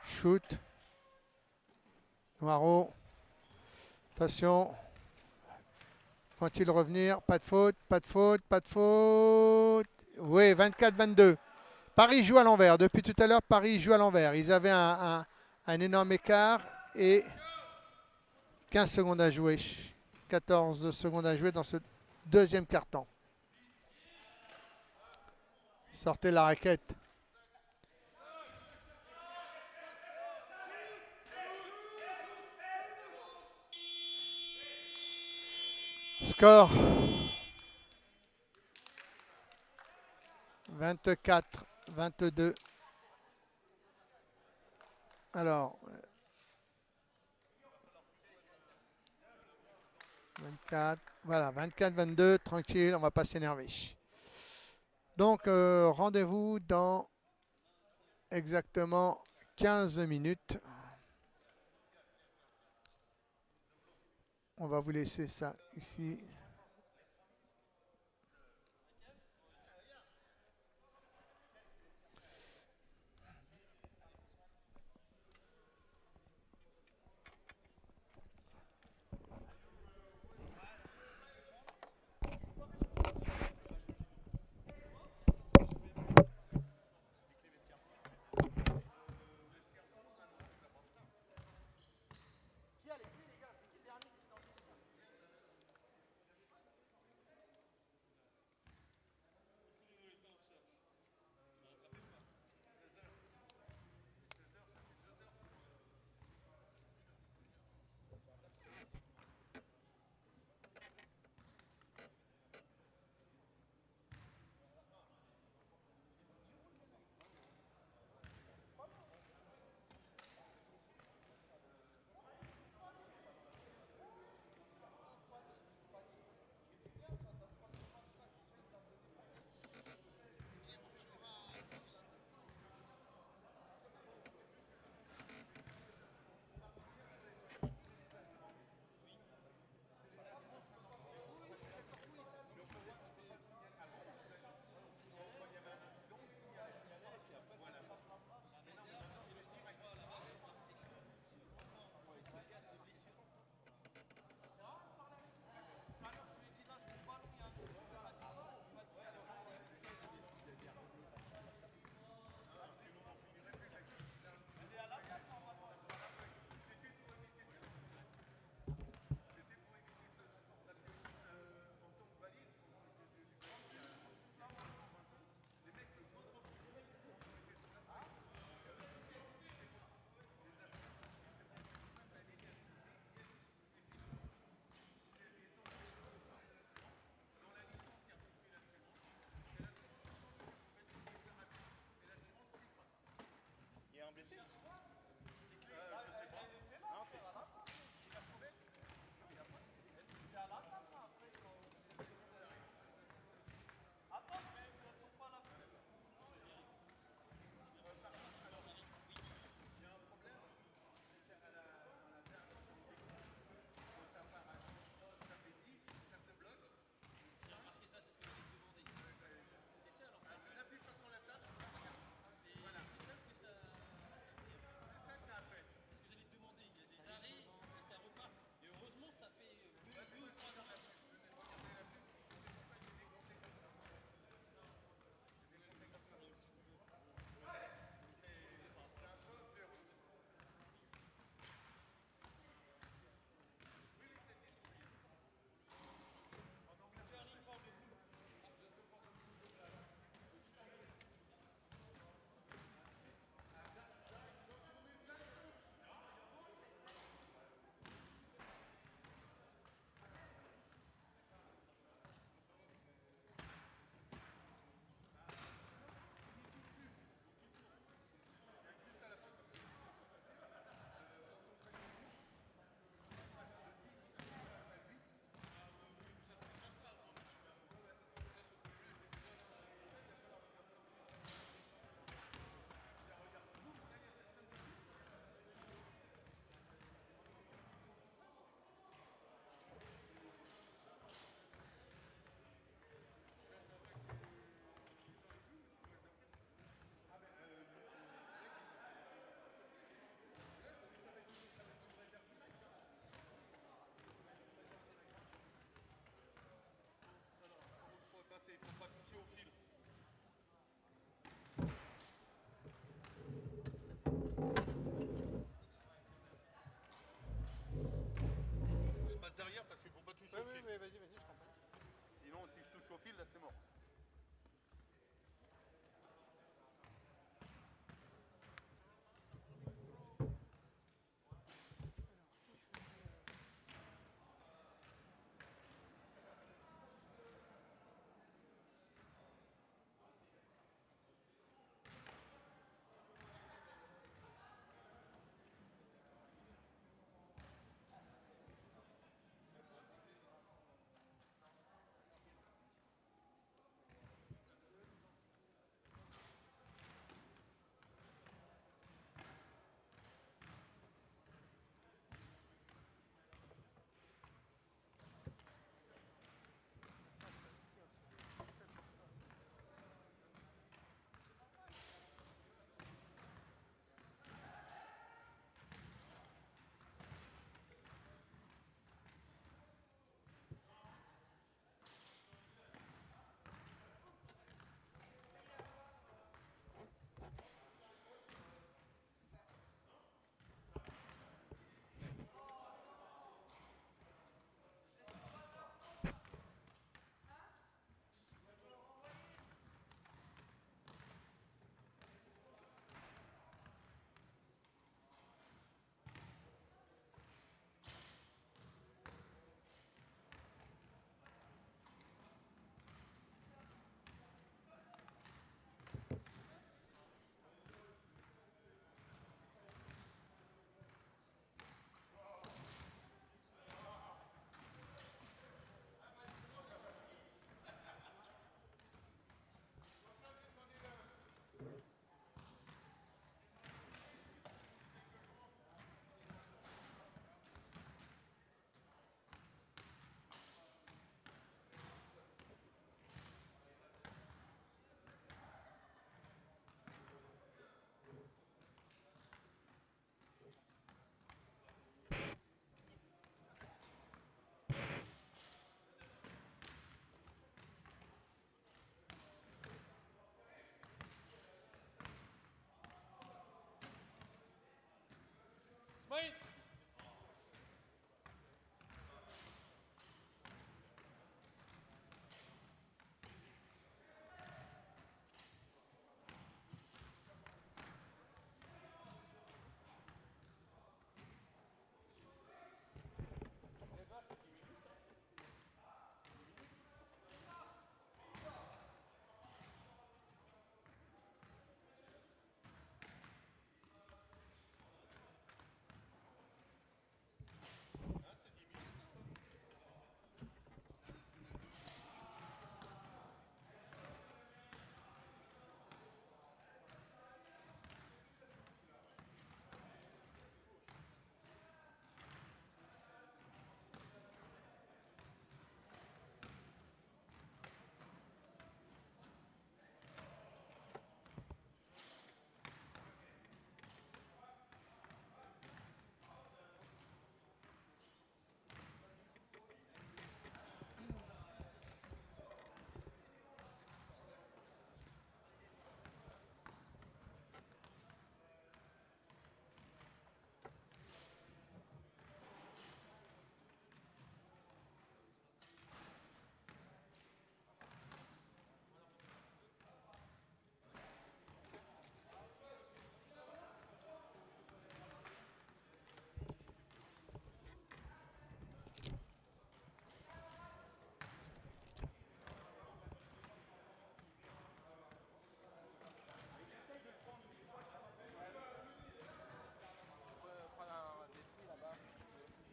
Shoot. Noiro. Attention. Vont-ils revenir? Pas de faute, pas de faute, pas de faute. Oui, 24-22. Paris joue à l'envers. Depuis tout à l'heure, Paris joue à l'envers. Ils avaient un énorme écart et 15 secondes à jouer. 14 secondes à jouer dans ce deuxième quart-temps. Sortez la raquette. Score 24-22. Alors, 24, voilà, 24-22, tranquille, on ne va pas s'énerver. Donc, rendez-vous dans exactement 15 minutes. On va vous laisser ça ici. touches au fil, là, c'est mort. Smile.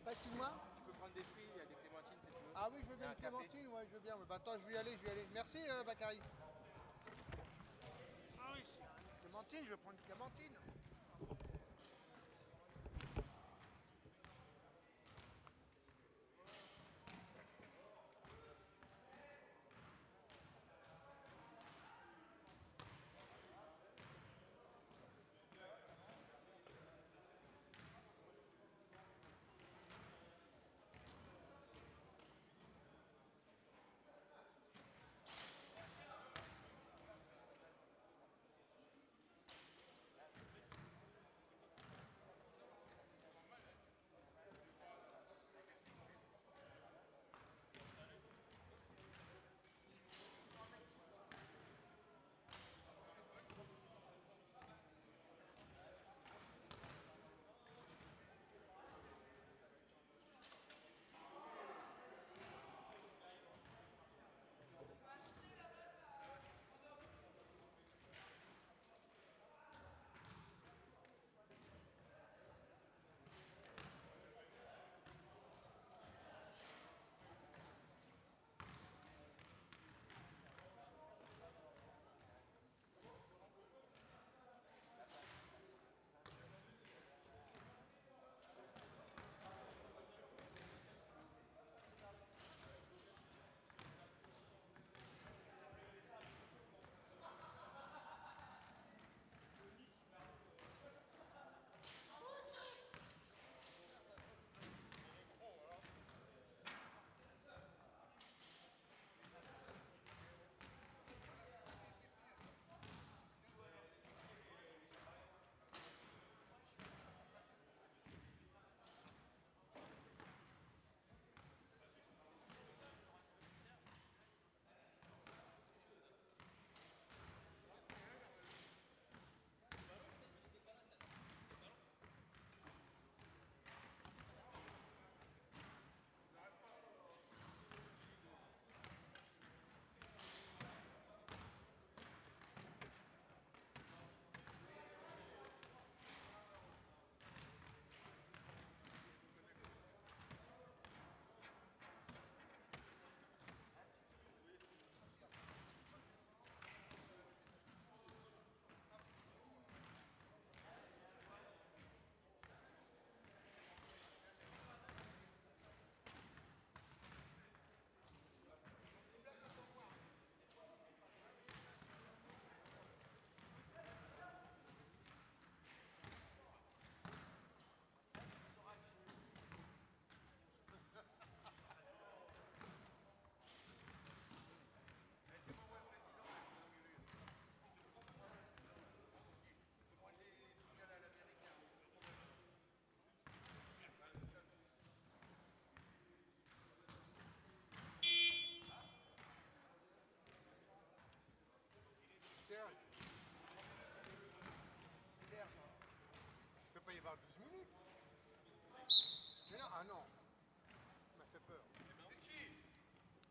Excuse-moi. Tu peux prendre des fruits, il y a des clémentines si tu veux. Ah oui, je veux Et bien un une café. clémentine, ouais, je veux bien. Bah, attends, je vais y aller, je vais y aller. Merci, Bakary. Ah oui, clémentine, je vais prendre une clémentine.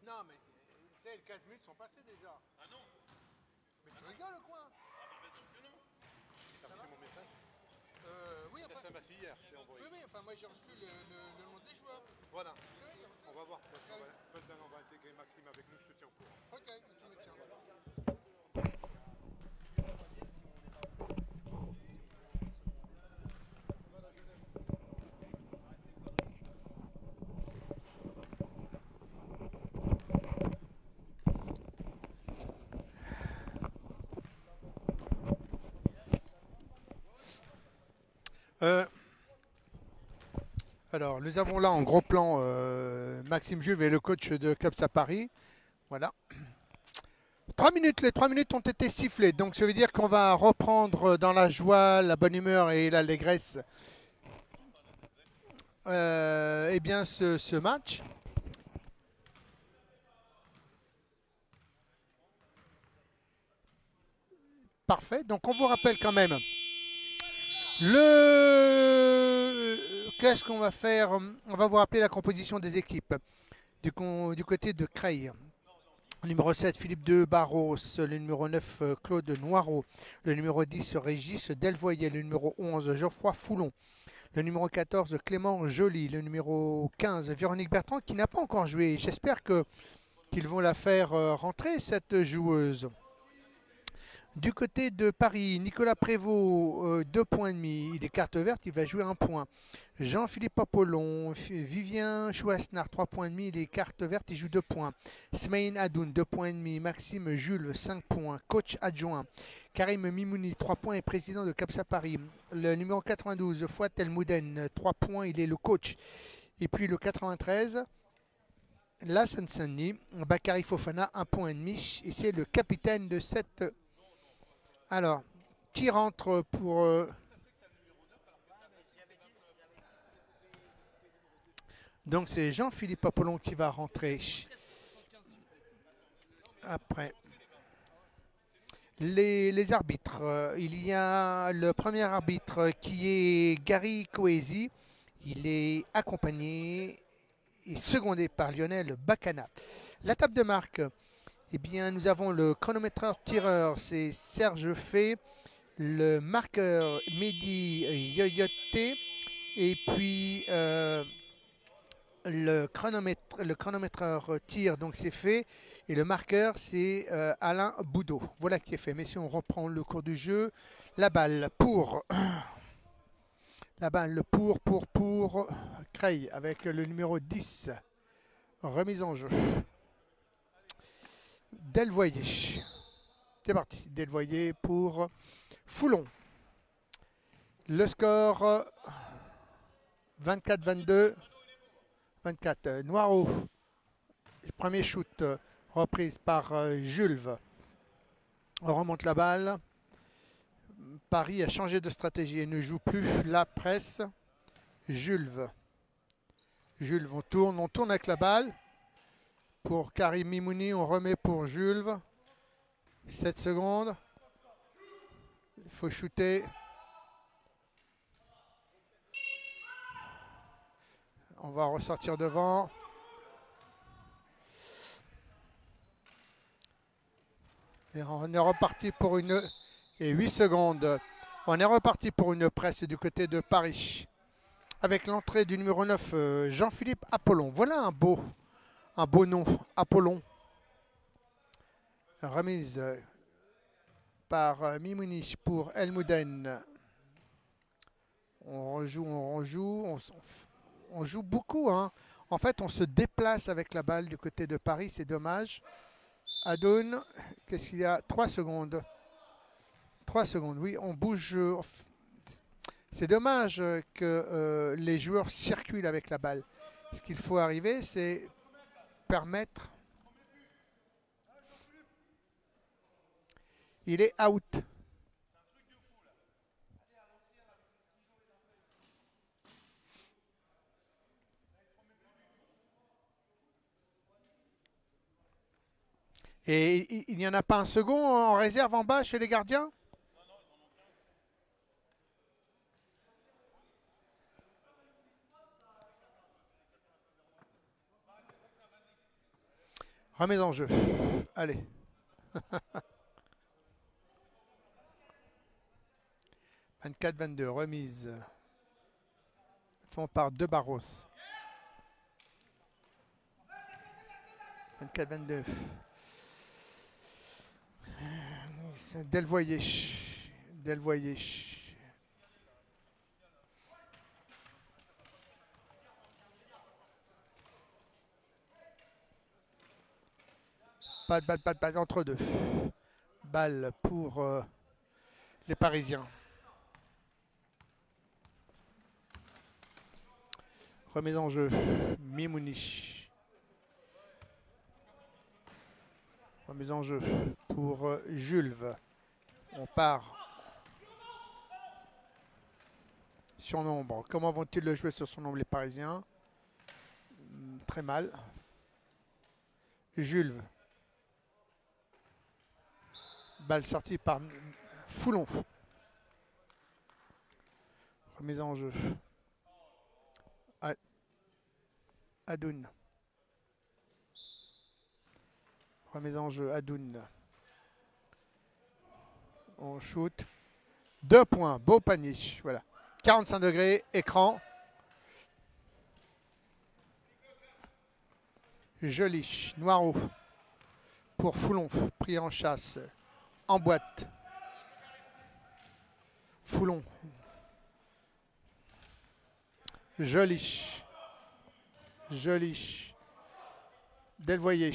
Non, mais tu sais, les 15 minutes sont passées déjà. Ah non. Mais tu rigoles quoi? Ah bah bien sûr que non. T'as reçu mon message? Oui, La enfin, SMS hier, je l'ai envoyé. oui, enfin, moi j'ai reçu le nom des joueurs. Voilà, Oui, oui, on va voir. oui. On va intégrer Maxime avec nous, je te tiens au courant. Ok, tu me tiens. Alors, nous avons là en gros plan Maxime Juve et le coach de Capsa Paris. Voilà. 3 minutes, les 3 minutes ont été sifflées. Donc, ça veut dire qu'on va reprendre dans la joie, la bonne humeur et l'allégresse eh bien, ce match. Parfait. Donc, on vous rappelle quand même qu'est-ce qu'on va faire? On va vous rappeler la composition des équipes du côté de Creil. Le numéro 7, Philippe de Barros. Le numéro 9, Claude Noireau. Le numéro 10, Régis Delvoyer. Le numéro 11, Geoffroy Foulon. Le numéro 14, Clément Joly. Le numéro 15, Véronique Bertrand, qui n'a pas encore joué. J'espère qu'ils vont la faire rentrer, cette joueuse. Du côté de Paris, Nicolas Prévost, 2 points et demi. Il est carte verte, il va jouer 1 point. Jean-Philippe Apollon, Vivien Chouasnar, 3 points et demi. Il est carte verte, il joue 2 points. Smaïn Adoun, 2 points et demi. Maxime Jules, 5 points. Coach adjoint. Karim Mimouni, 3 points et président de Capsa Paris. Le numéro 92, Fouad Elmouden, 3 points, il est le coach. Et puis le 93, la Sansani, Bakary Fofana, 1 point et demi. Et c'est le capitaine de cette... Alors, qui rentre pour... Donc c'est Jean-Philippe Apollon qui va rentrer. Après. Les arbitres. Il y a le premier arbitre qui est Gary Coesi. Il est accompagné et secondé par Lionel Bacana. La table de marque. Eh bien, nous avons le chronométreur tireur, c'est Serge Fay. Le marqueur Mehdi Yoyoté. Et puis le chronométreur tir, donc c'est fait. Et le marqueur, c'est Alain Boudot. Voilà qui est fait. Mais si on reprend le cours du jeu, la balle pour Creil avec le numéro 10. Remise en jeu. Delvoyer. C'est parti. Delvoyer pour Foulon. Le score 24-22. 24. Noireau. Premier shoot reprise par Jules. On remonte la balle. Paris a changé de stratégie et ne joue plus la presse. Jules. Jules, on tourne avec la balle. Pour Karim Mimouni, on remet pour Jules. 7 secondes. Il faut shooter. On va ressortir devant. Et on est reparti pour une... Et 8 secondes. On est reparti pour une presse du côté de Paris. Avec l'entrée du numéro 9, Jean-Philippe Apollon. Voilà un beau nom, Apollon. Remise par Mimouni pour Elmouden. On rejoue. On joue beaucoup. Hein. En fait, on se déplace avec la balle du côté de Paris. C'est dommage. Adoun, qu'est-ce qu'il y a? 3 secondes. 3 secondes, oui, on bouge. C'est dommage que les joueurs circulent avec la balle. Ce qu'il faut arriver, c'est permettre... Il est out. Et il n'y en a pas un second en réserve en bas chez les gardiens? Remise en jeu. Allez. « 24-22, remise. Font par De Barros. 24-22. Delvoyer. Delvoyer. Pas, entre deux. Balle pour les Parisiens. Remise en jeu. Mimouni. Remise en jeu pour Jules. On part. Surnombre. Comment vont-ils le jouer sur surnombre les Parisiens? Très mal. Jules. Balle sortie par Foulon. Remise en jeu. Adoun. Remise en jeu. Adoun. On shoot. 2 points. Beau panier. Voilà. 45 degrés. Écran. Joli. Noirot. Pour Foulon. Pris en chasse. En boîte. Foulon. Joli. Joli. Delvoyer.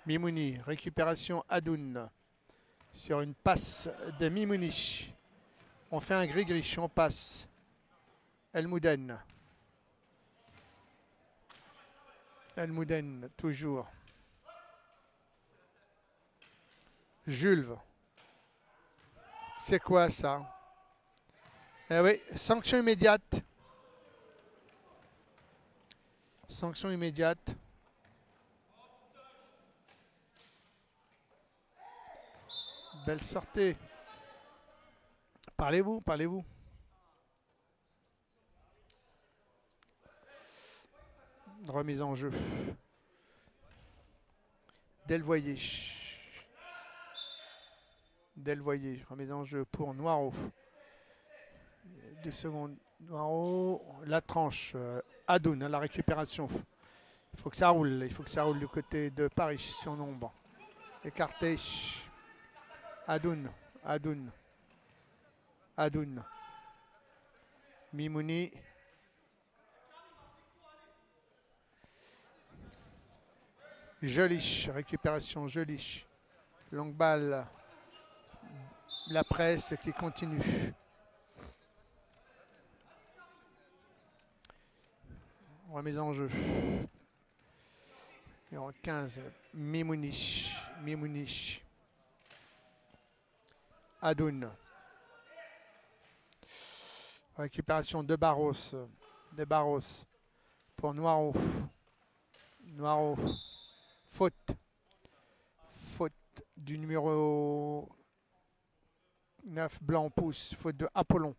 Mimouni. Récupération Adoun. Sur une passe de Mimouni. On fait un gris-gris. On passe. Elmouden. Elmouden, toujours. Jules. C'est quoi ça? Eh oui, sanction immédiate. Sanction immédiate. Belle sortie. Parlez-vous, parlez-vous. Remise en jeu. Delvoyer. Delvoyer. Remise en jeu pour Noirot. 2 secondes. Noirot. La tranche. Adoun, la récupération. Il faut que ça roule. Il faut que ça roule du côté de Paris, sur nombre. Écarté. Adoun. Adoun. Adoun. Mimouni. Joli. Récupération joli. Longue balle. La presse qui continue. Remise en jeu. Numéro 15. Mimouni. Mimouni. Adoun. Récupération de Barros. De Barros. Pour Noirot. Noirot. Faute. Faute du numéro 9, Blanc pouce. Faute de Apollon.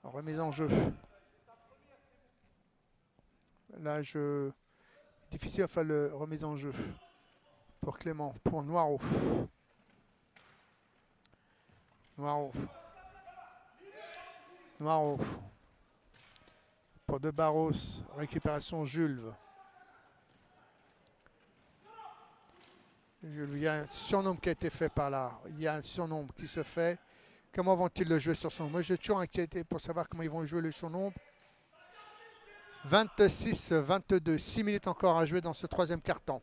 Remise en jeu. Là, difficile à faire le remise en jeu. Pour Clément. Pour Noirot. Noirot. Noirot. Pour De Barros. Récupération Jules. Il y a un surnombre qui a été fait par là. Il y a un surnombre qui se fait. Comment vont-ils le jouer sur surnombre? Moi, je suis toujours inquiété pour savoir comment ils vont jouer le surnombre. 26-22. 6 minutes encore à jouer dans ce troisième quart-temps.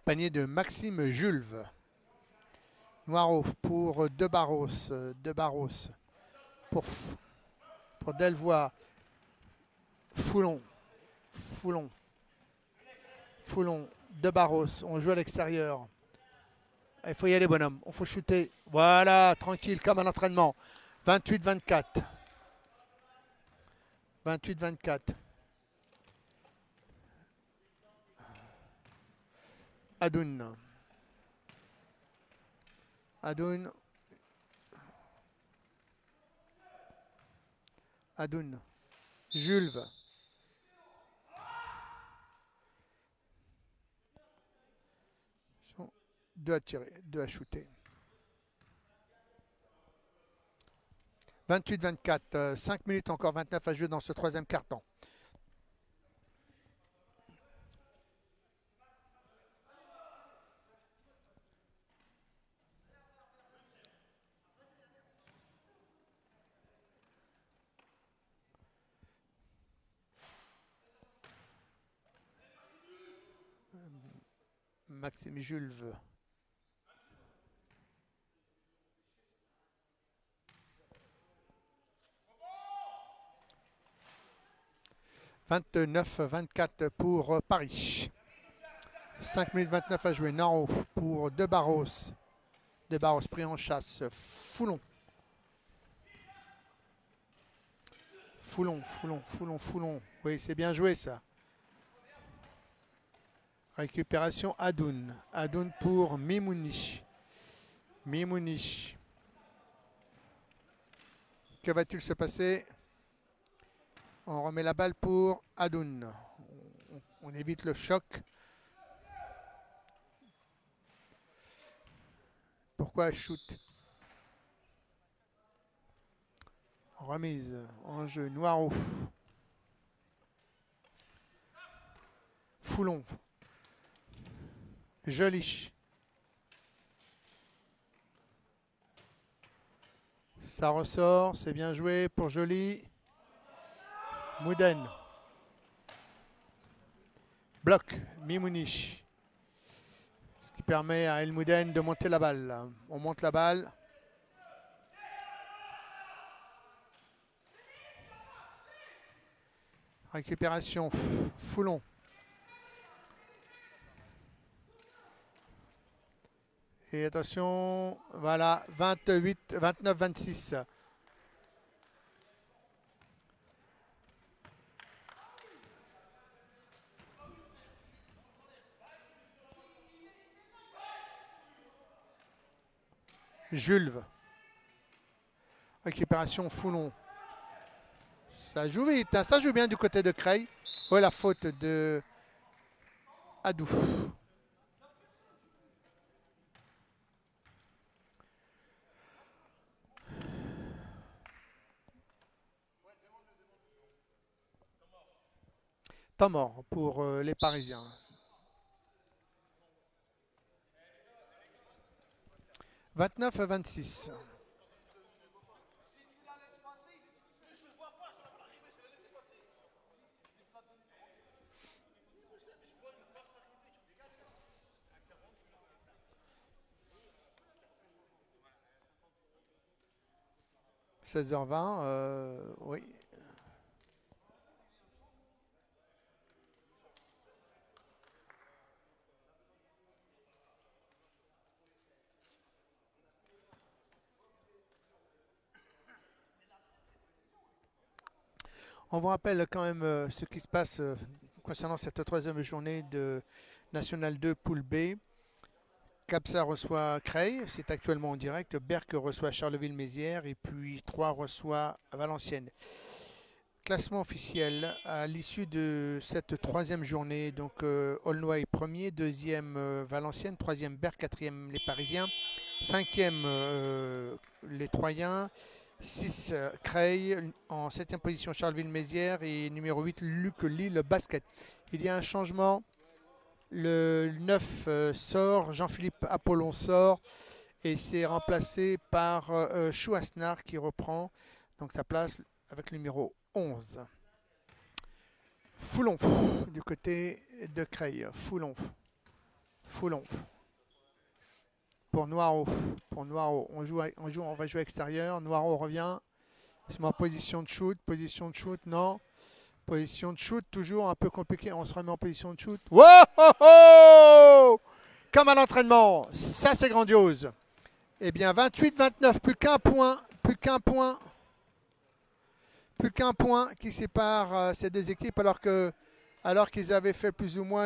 Panier de Maxime Jules. Noirot pour De Barros. De Barros. Pour Delvoye. Foulon. Foulon. Foulon. De Barros. On joue à l'extérieur. Il faut y aller, bonhomme. Il faut shooter. Voilà, tranquille, comme à l'entraînement. 28-24. 28-24. Adoun. Adoun. Adoun. Jules. 2 à tirer, 2 à shooter. 28-24, 5 minutes encore, 29 à jouer dans ce troisième quart-temps. Maxime Julve. « 29-24 pour Paris. 5 minutes 29 à jouer. Naro pour De Barros. De Barros pris en chasse. Foulon. Foulon. Oui, c'est bien joué ça. Récupération Adoun. Adoun pour Mimouni. Que va-t-il se passer? On remet la balle pour Adoun. On évite le choc. Pourquoi shoot? Remise en jeu. Noiro. Foulon. Joli. Ça ressort. C'est bien joué pour Joli. Mouden. Bloc. Mimouni. Ce qui permet à El Mouden de monter la balle. On monte la balle. Récupération. Foulon. Et attention, voilà, 29-26. Julve. Récupération Foulon. Ça joue vite, hein, ça joue bien du côté de Creil. Oh, la faute de Adou. Temps mort pour les Parisiens. 29-26. « 16h20, oui. On vous rappelle quand même ce qui se passe concernant cette troisième journée de National 2 Poule B. Capsa reçoit Creil, c'est actuellement en direct. Berck reçoit Charleville-Mézières et puis 3 reçoit Valenciennes. Classement officiel à l'issue de cette troisième journée. Donc Aulnoy premier, deuxième Valenciennes, troisième Berck, quatrième les Parisiens, cinquième les Troyens. 6 Creil, en 7e position Charleville-Mézières et numéro 8 Luc Lille Basket. Il y a un changement, le 9 sort, Jean-Philippe Apollon sort et c'est remplacé par Chouasnar qui reprend donc sa place avec le numéro 11. Foulon du côté de Creil, Foulon. Pour Noiro, on va jouer extérieur. Noiro revient. Il se met en position de shoot. Non. Position de shoot, toujours un peu compliqué. On se remet en position de shoot. Wow! Comme à l'entraînement. Ça, c'est grandiose. Eh bien, 28-29, plus qu'un point qui sépare ces deux équipes alors qu'ils avaient fait plus ou moins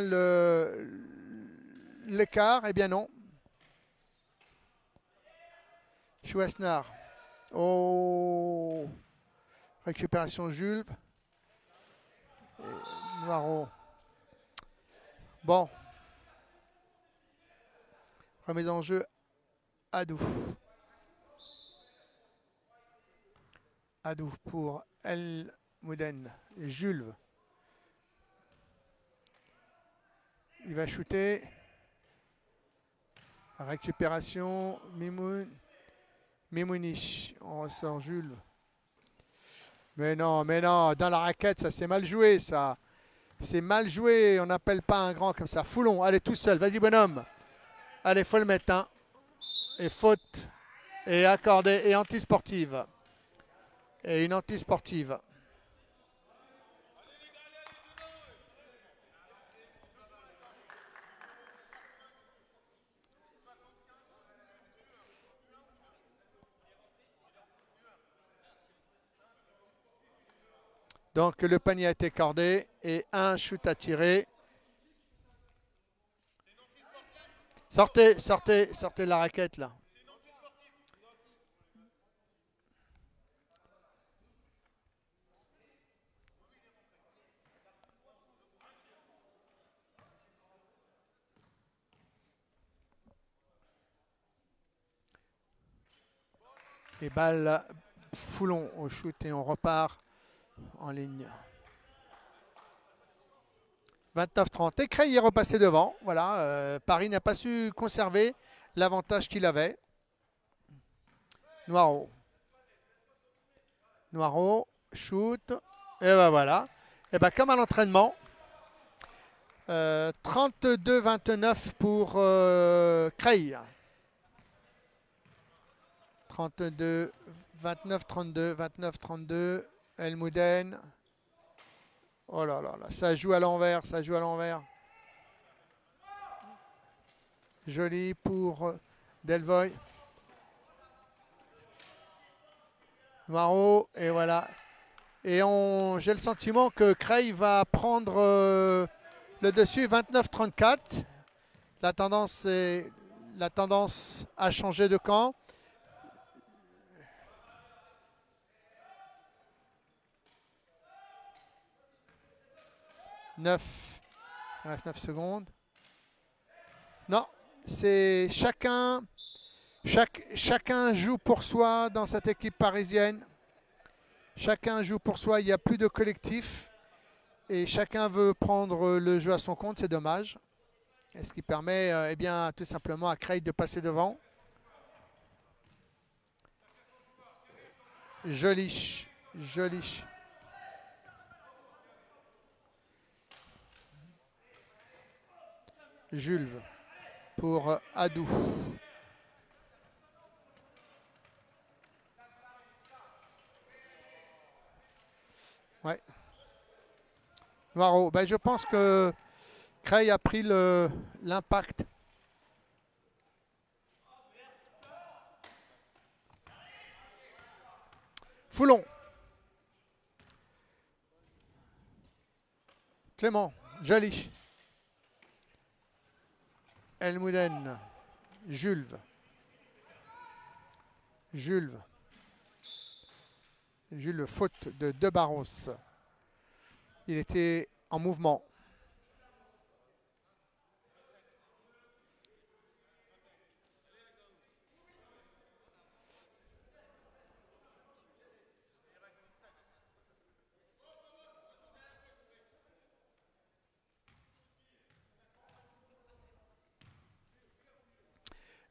l'écart. Eh bien non. Chouasnar. Oh. Récupération Jules. Noiro. Bon. Remise en jeu, Adou. Adou pour El Mouden. Jules. Il va shooter. Récupération. Mimouni. On ressort Jules. Mais non, dans la raquette, ça c'est mal joué, ça. C'est mal joué, on n'appelle pas un grand comme ça. Foulon, allez tout seul, vas-y bonhomme. Allez, faut le mettre, hein. Et faute, et accordé, et antisportive. Et une antisportive. Donc le panier a été accordé et un shoot à tirer. Sortez de la raquette là. Et balle Foulon au shoot et on repart en ligne. 29-30. Et Creil est repassé devant. Voilà, Paris n'a pas su conserver l'avantage qu'il avait. Noiro, shoot. Et ben voilà. Et ben comme à l'entraînement. 32-29 pour Creil. 32, 29-32, 29-32. El Mouden. Oh là là là, ça joue à l'envers, Joli pour Delvoye. Noiro, et voilà. Et j'ai le sentiment que Creil va prendre le dessus, 29-34. La tendance a changé de camp. Il reste 9 secondes. Non, c'est chacun joue pour soi dans cette équipe parisienne. Chacun joue pour soi, il n'y a plus de collectif. Et chacun veut prendre le jeu à son compte, c'est dommage. Et ce qui permet eh bien, tout simplement à Creil de passer devant. Joli. Jules pour Adou. Ouais. Noiro, ben, je pense que Creil a pris l'impact. Foulon. Clément, joli. El Mouden, Jules, faute de De Barros. Il était en mouvement.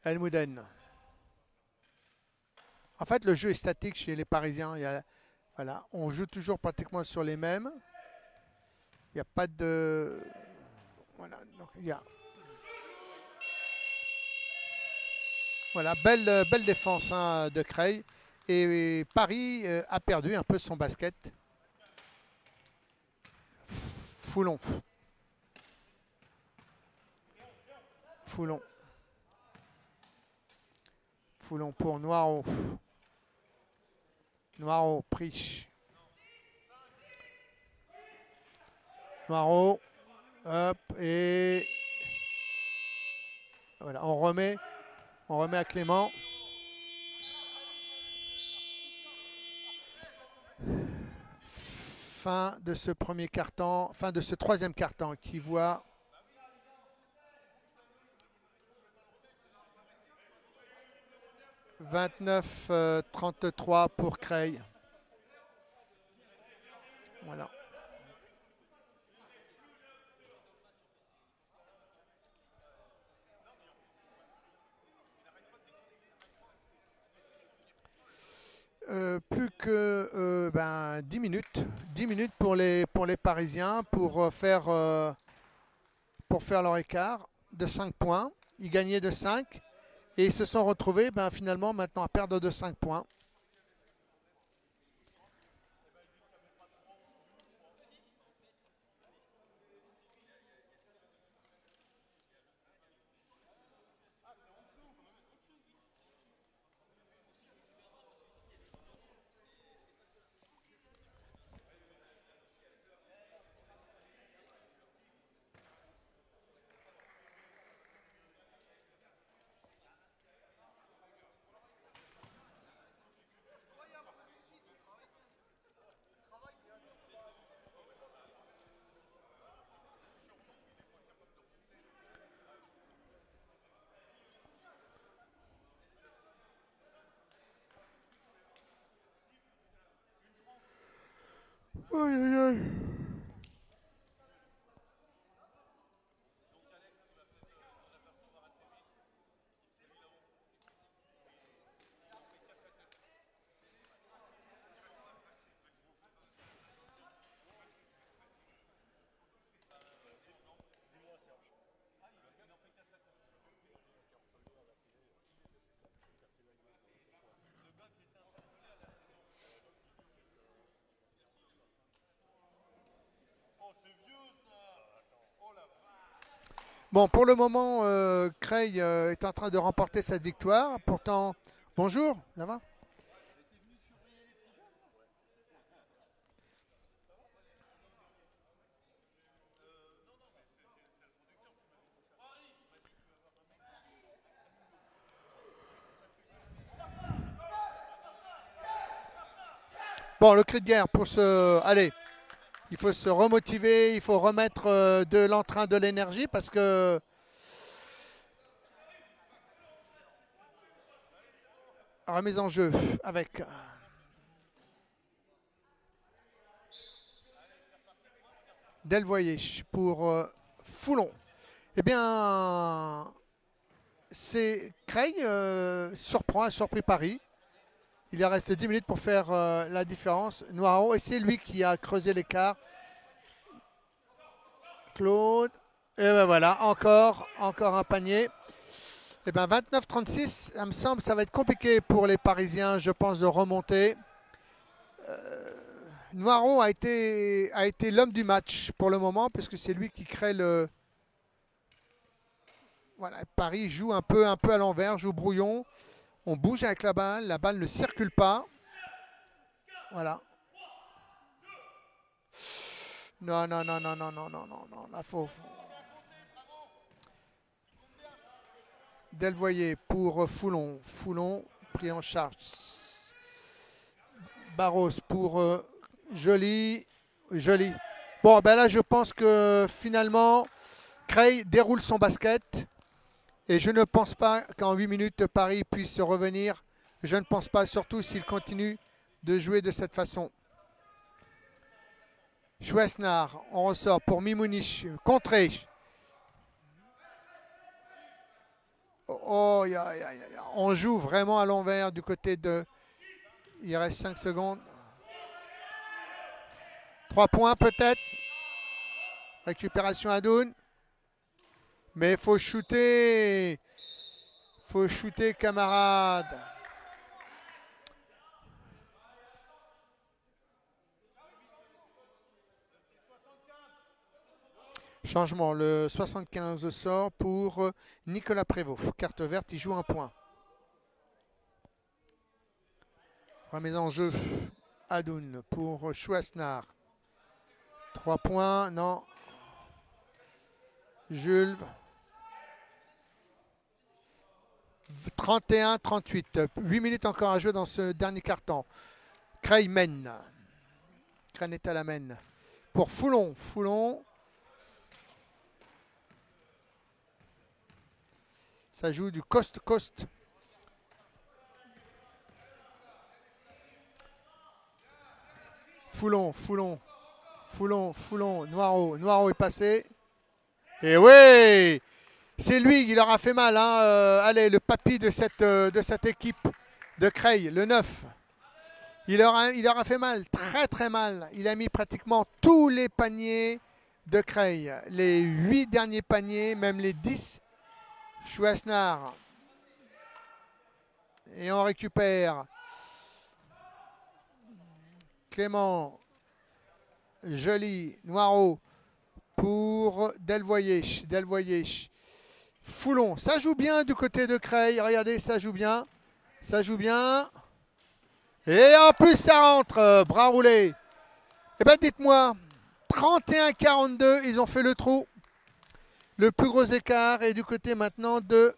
El Mouden. En fait, le jeu est statique chez les Parisiens. Voilà, on joue toujours pratiquement sur les mêmes. Il n'y a pas de... Voilà, donc il y a... Voilà, belle défense hein, de Creil. Et Paris a perdu un peu son basket. Foulon. Foulon pour Noiro. Pris. Noiro. Hop. Et voilà, on remet à Clément. Fin de ce premier quart-temps, fin de ce troisième quart-temps qui voit 29-33 pour Creil. Voilà. Plus que 10 minutes. 10 minutes pour les Parisiens pour faire leur écart de 5 points. Ils gagnaient de 5 et ils se sont retrouvés finalement maintenant à perdre de 5 points. Aïe, aïe, aïe. Bon, pour le moment, Creil est en train de remporter cette victoire. Pourtant, bonjour, là-bas. Bon, le cri de guerre pour se... Allez, il faut se remotiver, il faut remettre de l'entrain, de l'énergie parce que... Remise en jeu avec... Delvoyer pour Foulon. Eh bien, c'est Creil a surpris Paris. Il reste 10 minutes pour faire la différence. Noiro, et c'est lui qui a creusé l'écart. Claude. Et ben voilà, encore un panier. Et bien 29-36, ça me semble ça va être compliqué pour les Parisiens, je pense, de remonter. Noiro a été l'homme du match pour le moment, puisque c'est lui qui crée le... Voilà, Paris joue un peu à l'envers, joue brouillon. On bouge avec la balle ne circule pas. Voilà. Non, là faut... Delvoyer pour Foulon. Foulon pris en charge. Barros pour Joly. Bon, ben là, je pense que finalement, Creil déroule son basket. Et je ne pense pas qu'en 8 minutes, Paris puisse revenir. Je ne pense pas, surtout s'il continue de jouer de cette façon. Chouesnard, on ressort pour Mimounich. Contré. Oh, on joue vraiment à l'envers du côté de... Il reste 5 secondes. 3 points peut-être. Récupération à Doun. Mais il faut shooter. Faut shooter, camarade. Changement. Le 75 sort pour Nicolas Prévost. Carte verte, il joue un point. Remise en jeu. Adoun pour Chouasnar. 3 points, non. Jules. 31-38. 8 minutes encore à jouer dans ce dernier quart-temps. Creil mène. Creil est à la mène. Pour Foulon. Ça joue du coast-coast. Foulon, Foulon, Foulon, Foulon, Noiro. Noiro est passé. Et oui, c'est lui qui leur a fait mal. Hein. Allez, le papy de cette équipe de Creil, le 9. Il leur a fait mal, très très mal. Il a mis pratiquement tous les paniers de Creil. Les 8 derniers paniers, même les 10. Chouasnar. Et on récupère Clément, Joli, Noiro pour Delvoye. Foulon, ça joue bien du côté de Creil. Regardez, ça joue bien. Ça joue bien. Et en plus, ça rentre. Bras roulé. Eh bien, dites-moi, 31-42, ils ont fait le trou. Le plus gros écart est du côté maintenant de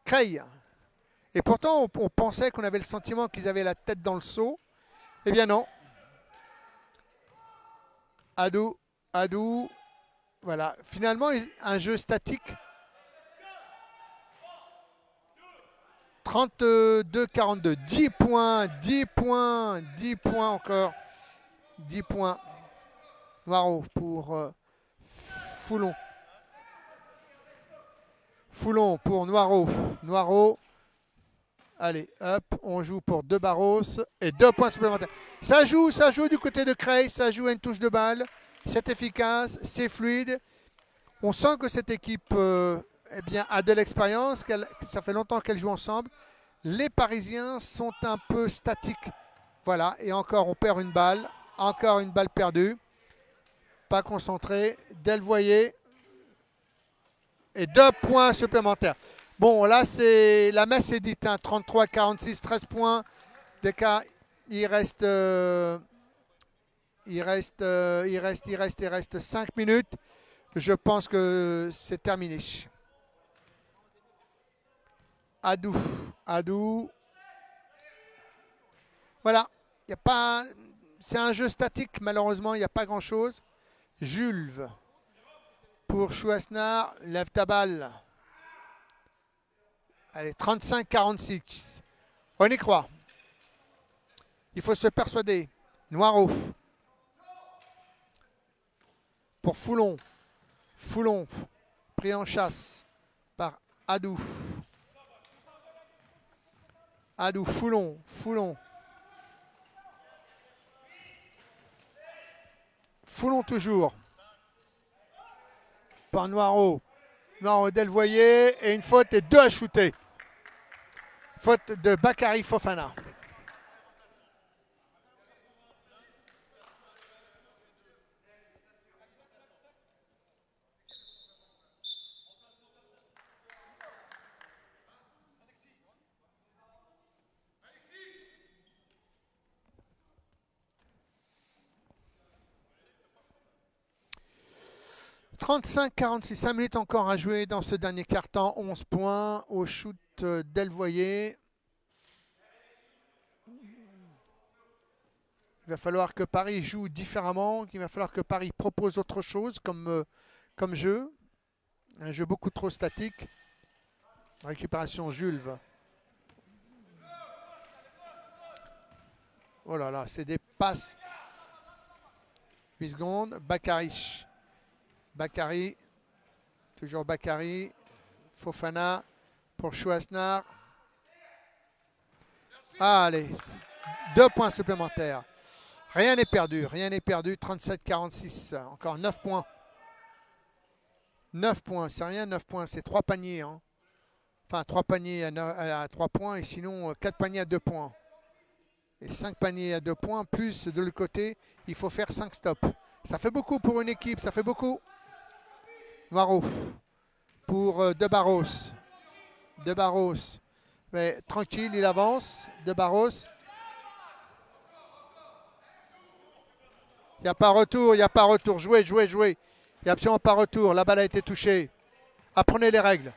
Creil. Et pourtant, on pensait qu'on avait le sentiment qu'ils avaient la tête dans le seau. Eh bien non. Adou. Voilà. Finalement, un jeu statique. 32-42. 10 points encore. 10 points. Noiro pour Foulon. Foulon pour Noiro. Noiro. Allez, hop, on joue pour 2 barros et 2 points supplémentaires. Ça joue du côté de Creil, ça joue à une touche de balle. C'est efficace, c'est fluide. On sent que cette équipe eh bien, a de l'expérience, ça fait longtemps qu'elle joue ensemble. Les Parisiens sont un peu statiques. Voilà, et encore, on perd une balle. Encore une balle perdue. Pas concentré. Delvoye. Et 2 points supplémentaires. Bon, là, la messe est dite. Hein, 33-46, 13 points d'écart. Il reste 5 minutes. Je pense que c'est terminé. Adou. Voilà. C'est un jeu statique, malheureusement. Il n'y a pas grand-chose. Jules pour Chouasnar. Lève ta balle. Allez, 35-46. On y croit. Il faut se persuader. Noiro. Pour Foulon. Pris en chasse par Adou. Foulon. Foulon toujours. Par Noiro. Noiro Delvoye. Et une faute et 2 à shooter. Faute de Bakary Fofana. « 35-46, 5 minutes encore à jouer dans ce dernier quart-temps. 11 points au shoot Delvoye. Il va falloir que Paris joue différemment. Il va falloir que Paris propose autre chose comme jeu. Un jeu beaucoup trop statique. Récupération Jules. Oh là là, c'est des passes. 8 secondes. Bakary. Toujours Bakary. Fofana pour Chouasnar. Allez, 2 points supplémentaires. Rien n'est perdu. 37-46. Encore 9 points. 9 points, c'est rien, 9 points. C'est 3 paniers. Hein. Enfin, 3 paniers à 3 points et sinon 4 paniers à 2 points. Et 5 paniers à 2 points, plus de l'autre côté, il faut faire 5 stops. Ça fait beaucoup pour une équipe, ça fait beaucoup. Noiro pour De Barros. Mais tranquille, il avance. De Barros. Il n'y a pas retour. Jouez. Il n'y a absolument pas retour. La balle a été touchée. Apprenez les règles.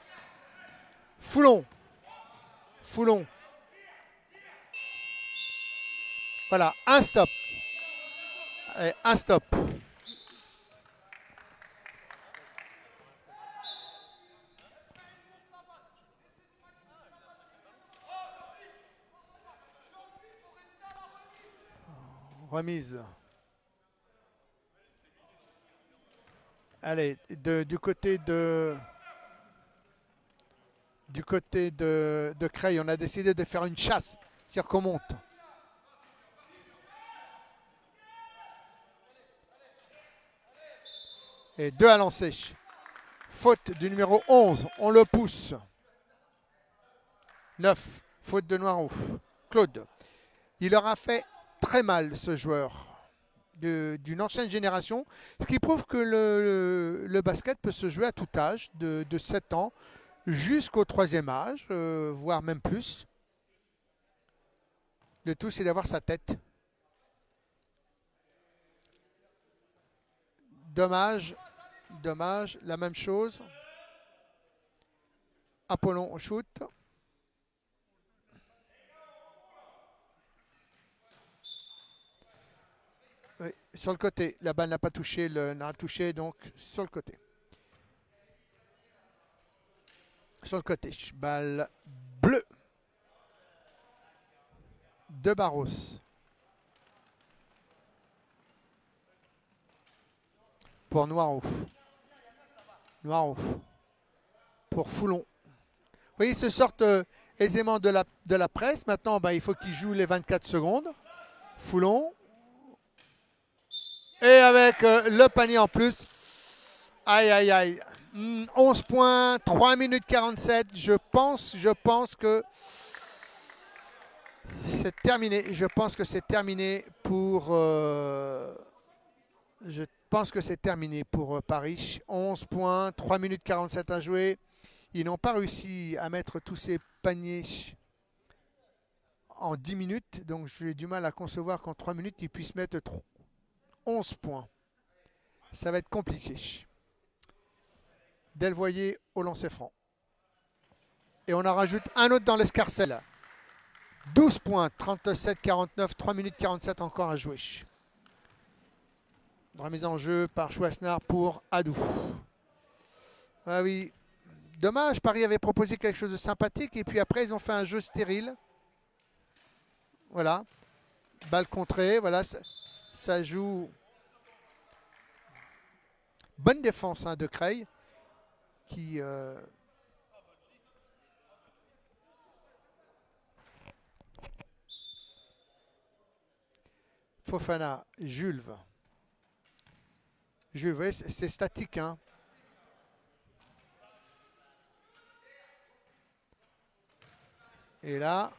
Foulon. Voilà, un stop. Allez, un stop. Remise. Allez, du côté de Creil, on a décidé de faire une chasse. C'est-à-dire qu'on monte. Et 2 à lancer. Faute du numéro 11. On le pousse. 9. Faute de Noirouf. Claude. Il leur a fait très mal, ce joueur d'une ancienne génération. Ce qui prouve que le basket peut se jouer à tout âge, de 7 ans jusqu'au 3e âge, voire même plus. Le tout, c'est d'avoir sa tête. Dommage. Dommage. La même chose. Apollon au shoot. Oui, sur le côté. La balle n'a pas touché, n'a touché donc sur le côté. Sur le côté. Balle bleue. De Barros. Pour Noirouf. Noirouf. Pour Foulon. Vous voyez, ils se sortent aisément de la presse. Maintenant, il faut qu'ils jouent les 24 secondes. Foulon. Et avec le panier en plus. Aïe, aïe, aïe. 11 points, 3 minutes 47. Je pense que c'est terminé. Je pense que c'est terminé pour... je pense que c'est terminé pour Paris. 11 points, 3 minutes 47 à jouer. Ils n'ont pas réussi à mettre tous ces paniers en 10 minutes. Donc j'ai du mal à concevoir qu'en 3 minutes, ils puissent mettre 11 points. Ça va être compliqué. Delvoyer au lancer franc. Et on en rajoute un autre dans l'escarcelle. 12 points, 37-49, 3 minutes 47 encore à jouer. Remise en jeu par Chouasnar pour Adou. Ah oui, dommage, Paris avait proposé quelque chose de sympathique et puis après ils ont fait un jeu stérile. Voilà, balle contrée, voilà, ça joue. Bonne défense de Creil qui... Fofana, Jules. Jules, vous voyez, c'est statique. Hein. Et là,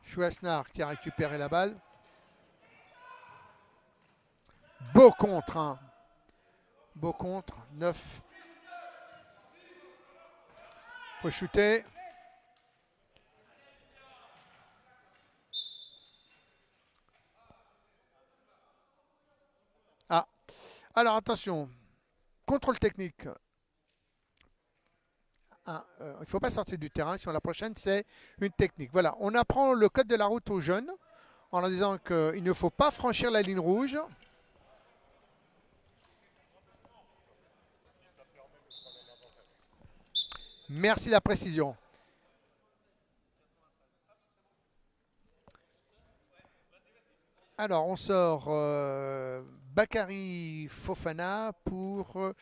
Chouasnar qui a récupéré la balle. Beau contre. Hein. Beau contre. 9. Faut shooter. Ah. Alors attention. Contrôle technique. Il ne faut pas sortir du terrain. Si on la prochaine, c'est une technique. Voilà. On apprend le code de la route aux jeunes en leur disant qu'il ne faut pas franchir la ligne rouge. Merci la précision. Alors, on sort Bakary Fofana pour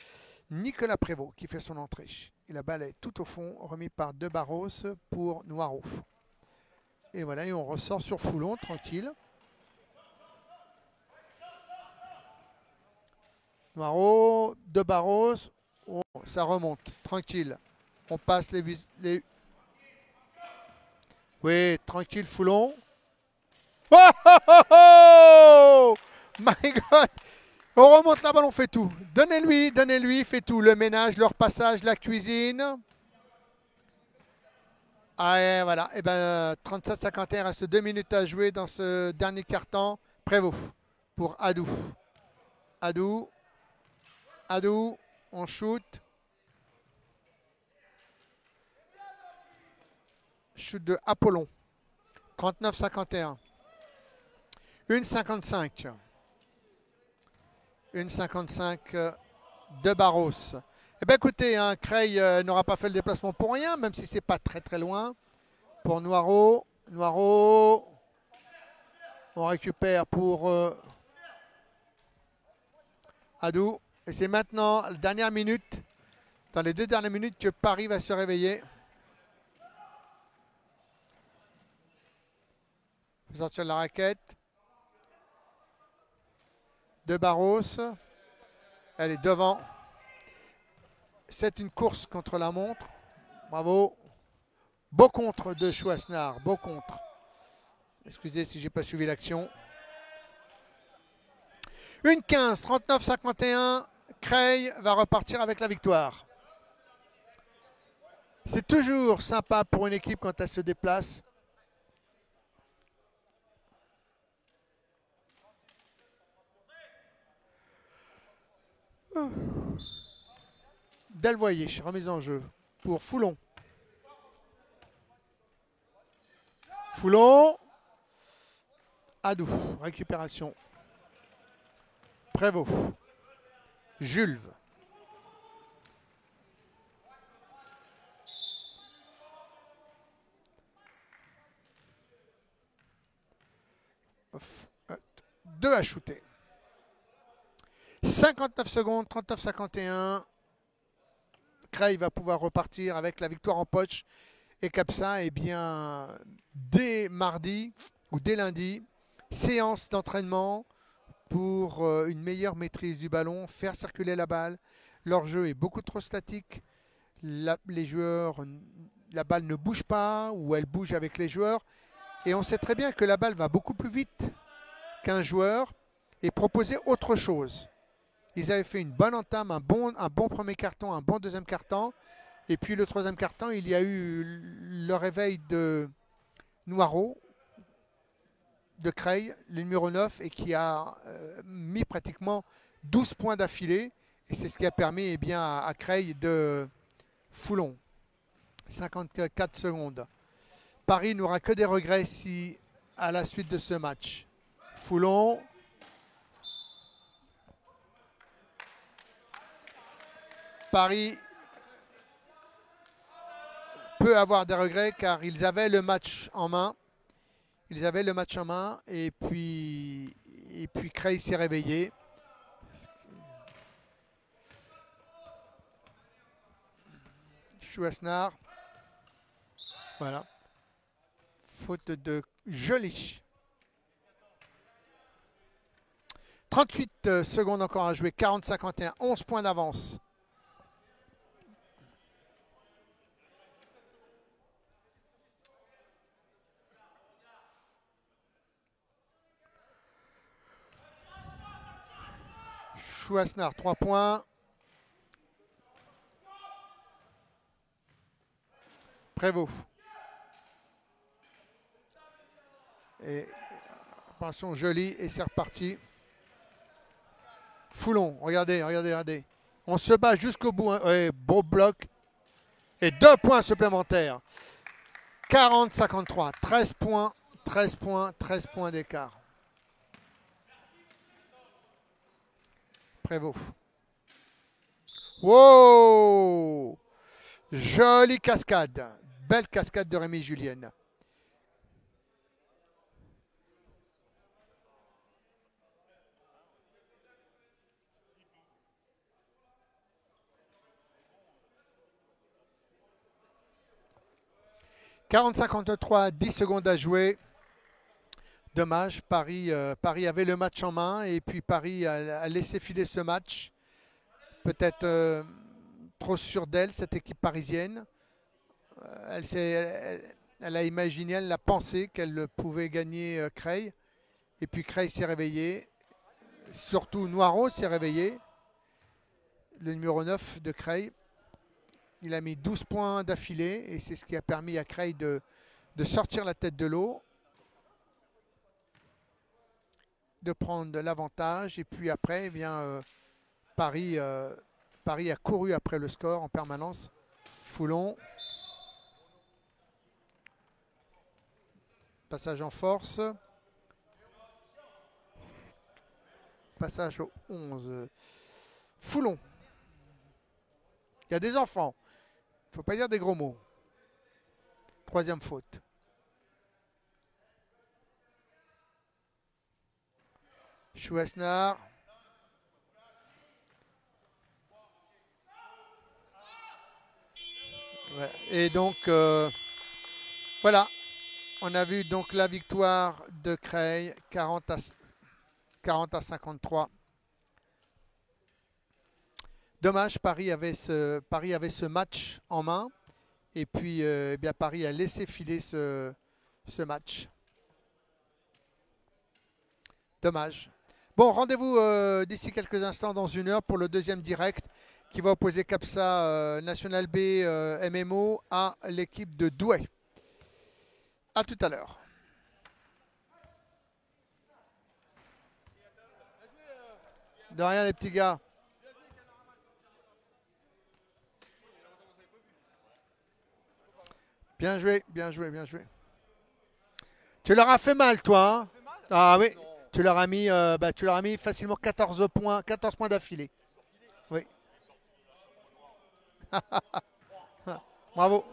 Nicolas Prévost qui fait son entrée. Et la balle est tout au fond, remis par De Barros pour Noirouf. Et voilà, et on ressort sur Foulon, tranquille. Noirouf, De Barros, oh, ça remonte, tranquille. On passe les... Oui, tranquille, Foulon. Oh, oh, oh, oh My God! On remonte la balle, on fait tout. Donnez-lui, fait tout. Le ménage, le repassage, la cuisine. Ah, et voilà. Et ben 37-51, il reste 2 minutes à jouer dans ce dernier quart-temps. Prévost pour Adou. Adou, on shoot. Shoot de Apollon. 39-51. 1,55. 1,55 de Barros. Eh bien écoutez, hein, Creil n'aura pas fait le déplacement pour rien, même si c'est pas très très loin. Pour Noirouf. On récupère pour Adou. Et c'est maintenant, la dernière minute, dans les 2 dernières minutes, que Paris va se réveiller. Sortir la raquette. De Barros. Elle est devant. C'est une course contre la montre. Bravo. Beau contre de Chouasnar. Beau contre. Excusez si j'ai pas suivi l'action. Une 15, 39-51. Creil va repartir avec la victoire. C'est toujours sympa pour une équipe quand elle se déplace. Delvoyer, remise en jeu pour Foulon. Foulon. Adou, récupération. Prévost. Jules. Deux à shooter. 59 secondes, 39-51. Creil va pouvoir repartir avec la victoire en poche. Et Capsa, eh bien, dès mardi ou dès lundi, séance d'entraînement pour une meilleure maîtrise du ballon, faire circuler la balle. Leur jeu est beaucoup trop statique. Les joueurs, la balle ne bouge pas ou elle bouge avec les joueurs. Et on sait très bien que la balle va beaucoup plus vite qu'un joueur et proposer autre chose. Ils avaient fait une bonne entame, un bon premier carton, un bon deuxième carton. Et puis le troisième carton, il y a eu le réveil de Noiro, de Creil, le numéro 9, et qui a mis pratiquement 12 points d'affilée. Et c'est ce qui a permis eh bien, à Creil de Foulon. 54 secondes. Paris n'aura que des regrets si à la suite de ce match. Foulon. Paris peut avoir des regrets car ils avaient le match en main. Ils avaient le match en main et puis Creil s'est réveillé. Chouasnar. Voilà. Faute de Joly. 38 secondes encore à jouer. 40-51. 11 points d'avance. Chouasnar, 3 points. Prévost. Et attention, Joly, et c'est reparti. Foulon, regardez. On se bat jusqu'au bout. Hein. Ouais, beau bloc. Et 2 points supplémentaires. 40-53. 13 points d'écart. Prévost. Wow! Jolie cascade. Belle cascade de Rémi Julienne. « 40-53, 10 secondes à jouer. Dommage, Paris avait le match en main et puis Paris a laissé filer ce match. Peut-être trop sûre d'elle, cette équipe parisienne. Elle a imaginé, elle a pensé qu'elle pouvait gagner Creil. Et puis Creil s'est réveillé. Surtout Noiro s'est réveillé. Le numéro 9 de Creil. Il a mis 12 points d'affilée et c'est ce qui a permis à Creil de sortir la tête de l'eau. De prendre l'avantage. Et puis après, eh bien, Paris a couru après le score en permanence. Foulon. Passage en force. Passage au 11. Foulon. Il y a des enfants. Il ne faut pas dire des gros mots. Troisième faute. Chouesnard. Ouais. Et donc, voilà, on a vu donc la victoire de Creil, 40 à 53. Dommage, Paris avait ce match en main. Et puis, eh bien, Paris a laissé filer ce match. Dommage. Bon, rendez-vous d'ici quelques instants, dans une heure, pour le deuxième direct qui va opposer Capsa National B MMO à l'équipe de Douai. À tout à l'heure. De rien, les petits gars. Bien joué, bien joué, bien joué. Tu leur as fait mal, toi, hein? Ah oui, tu leur as mis facilement 14 points d'affilée. Oui. Bravo.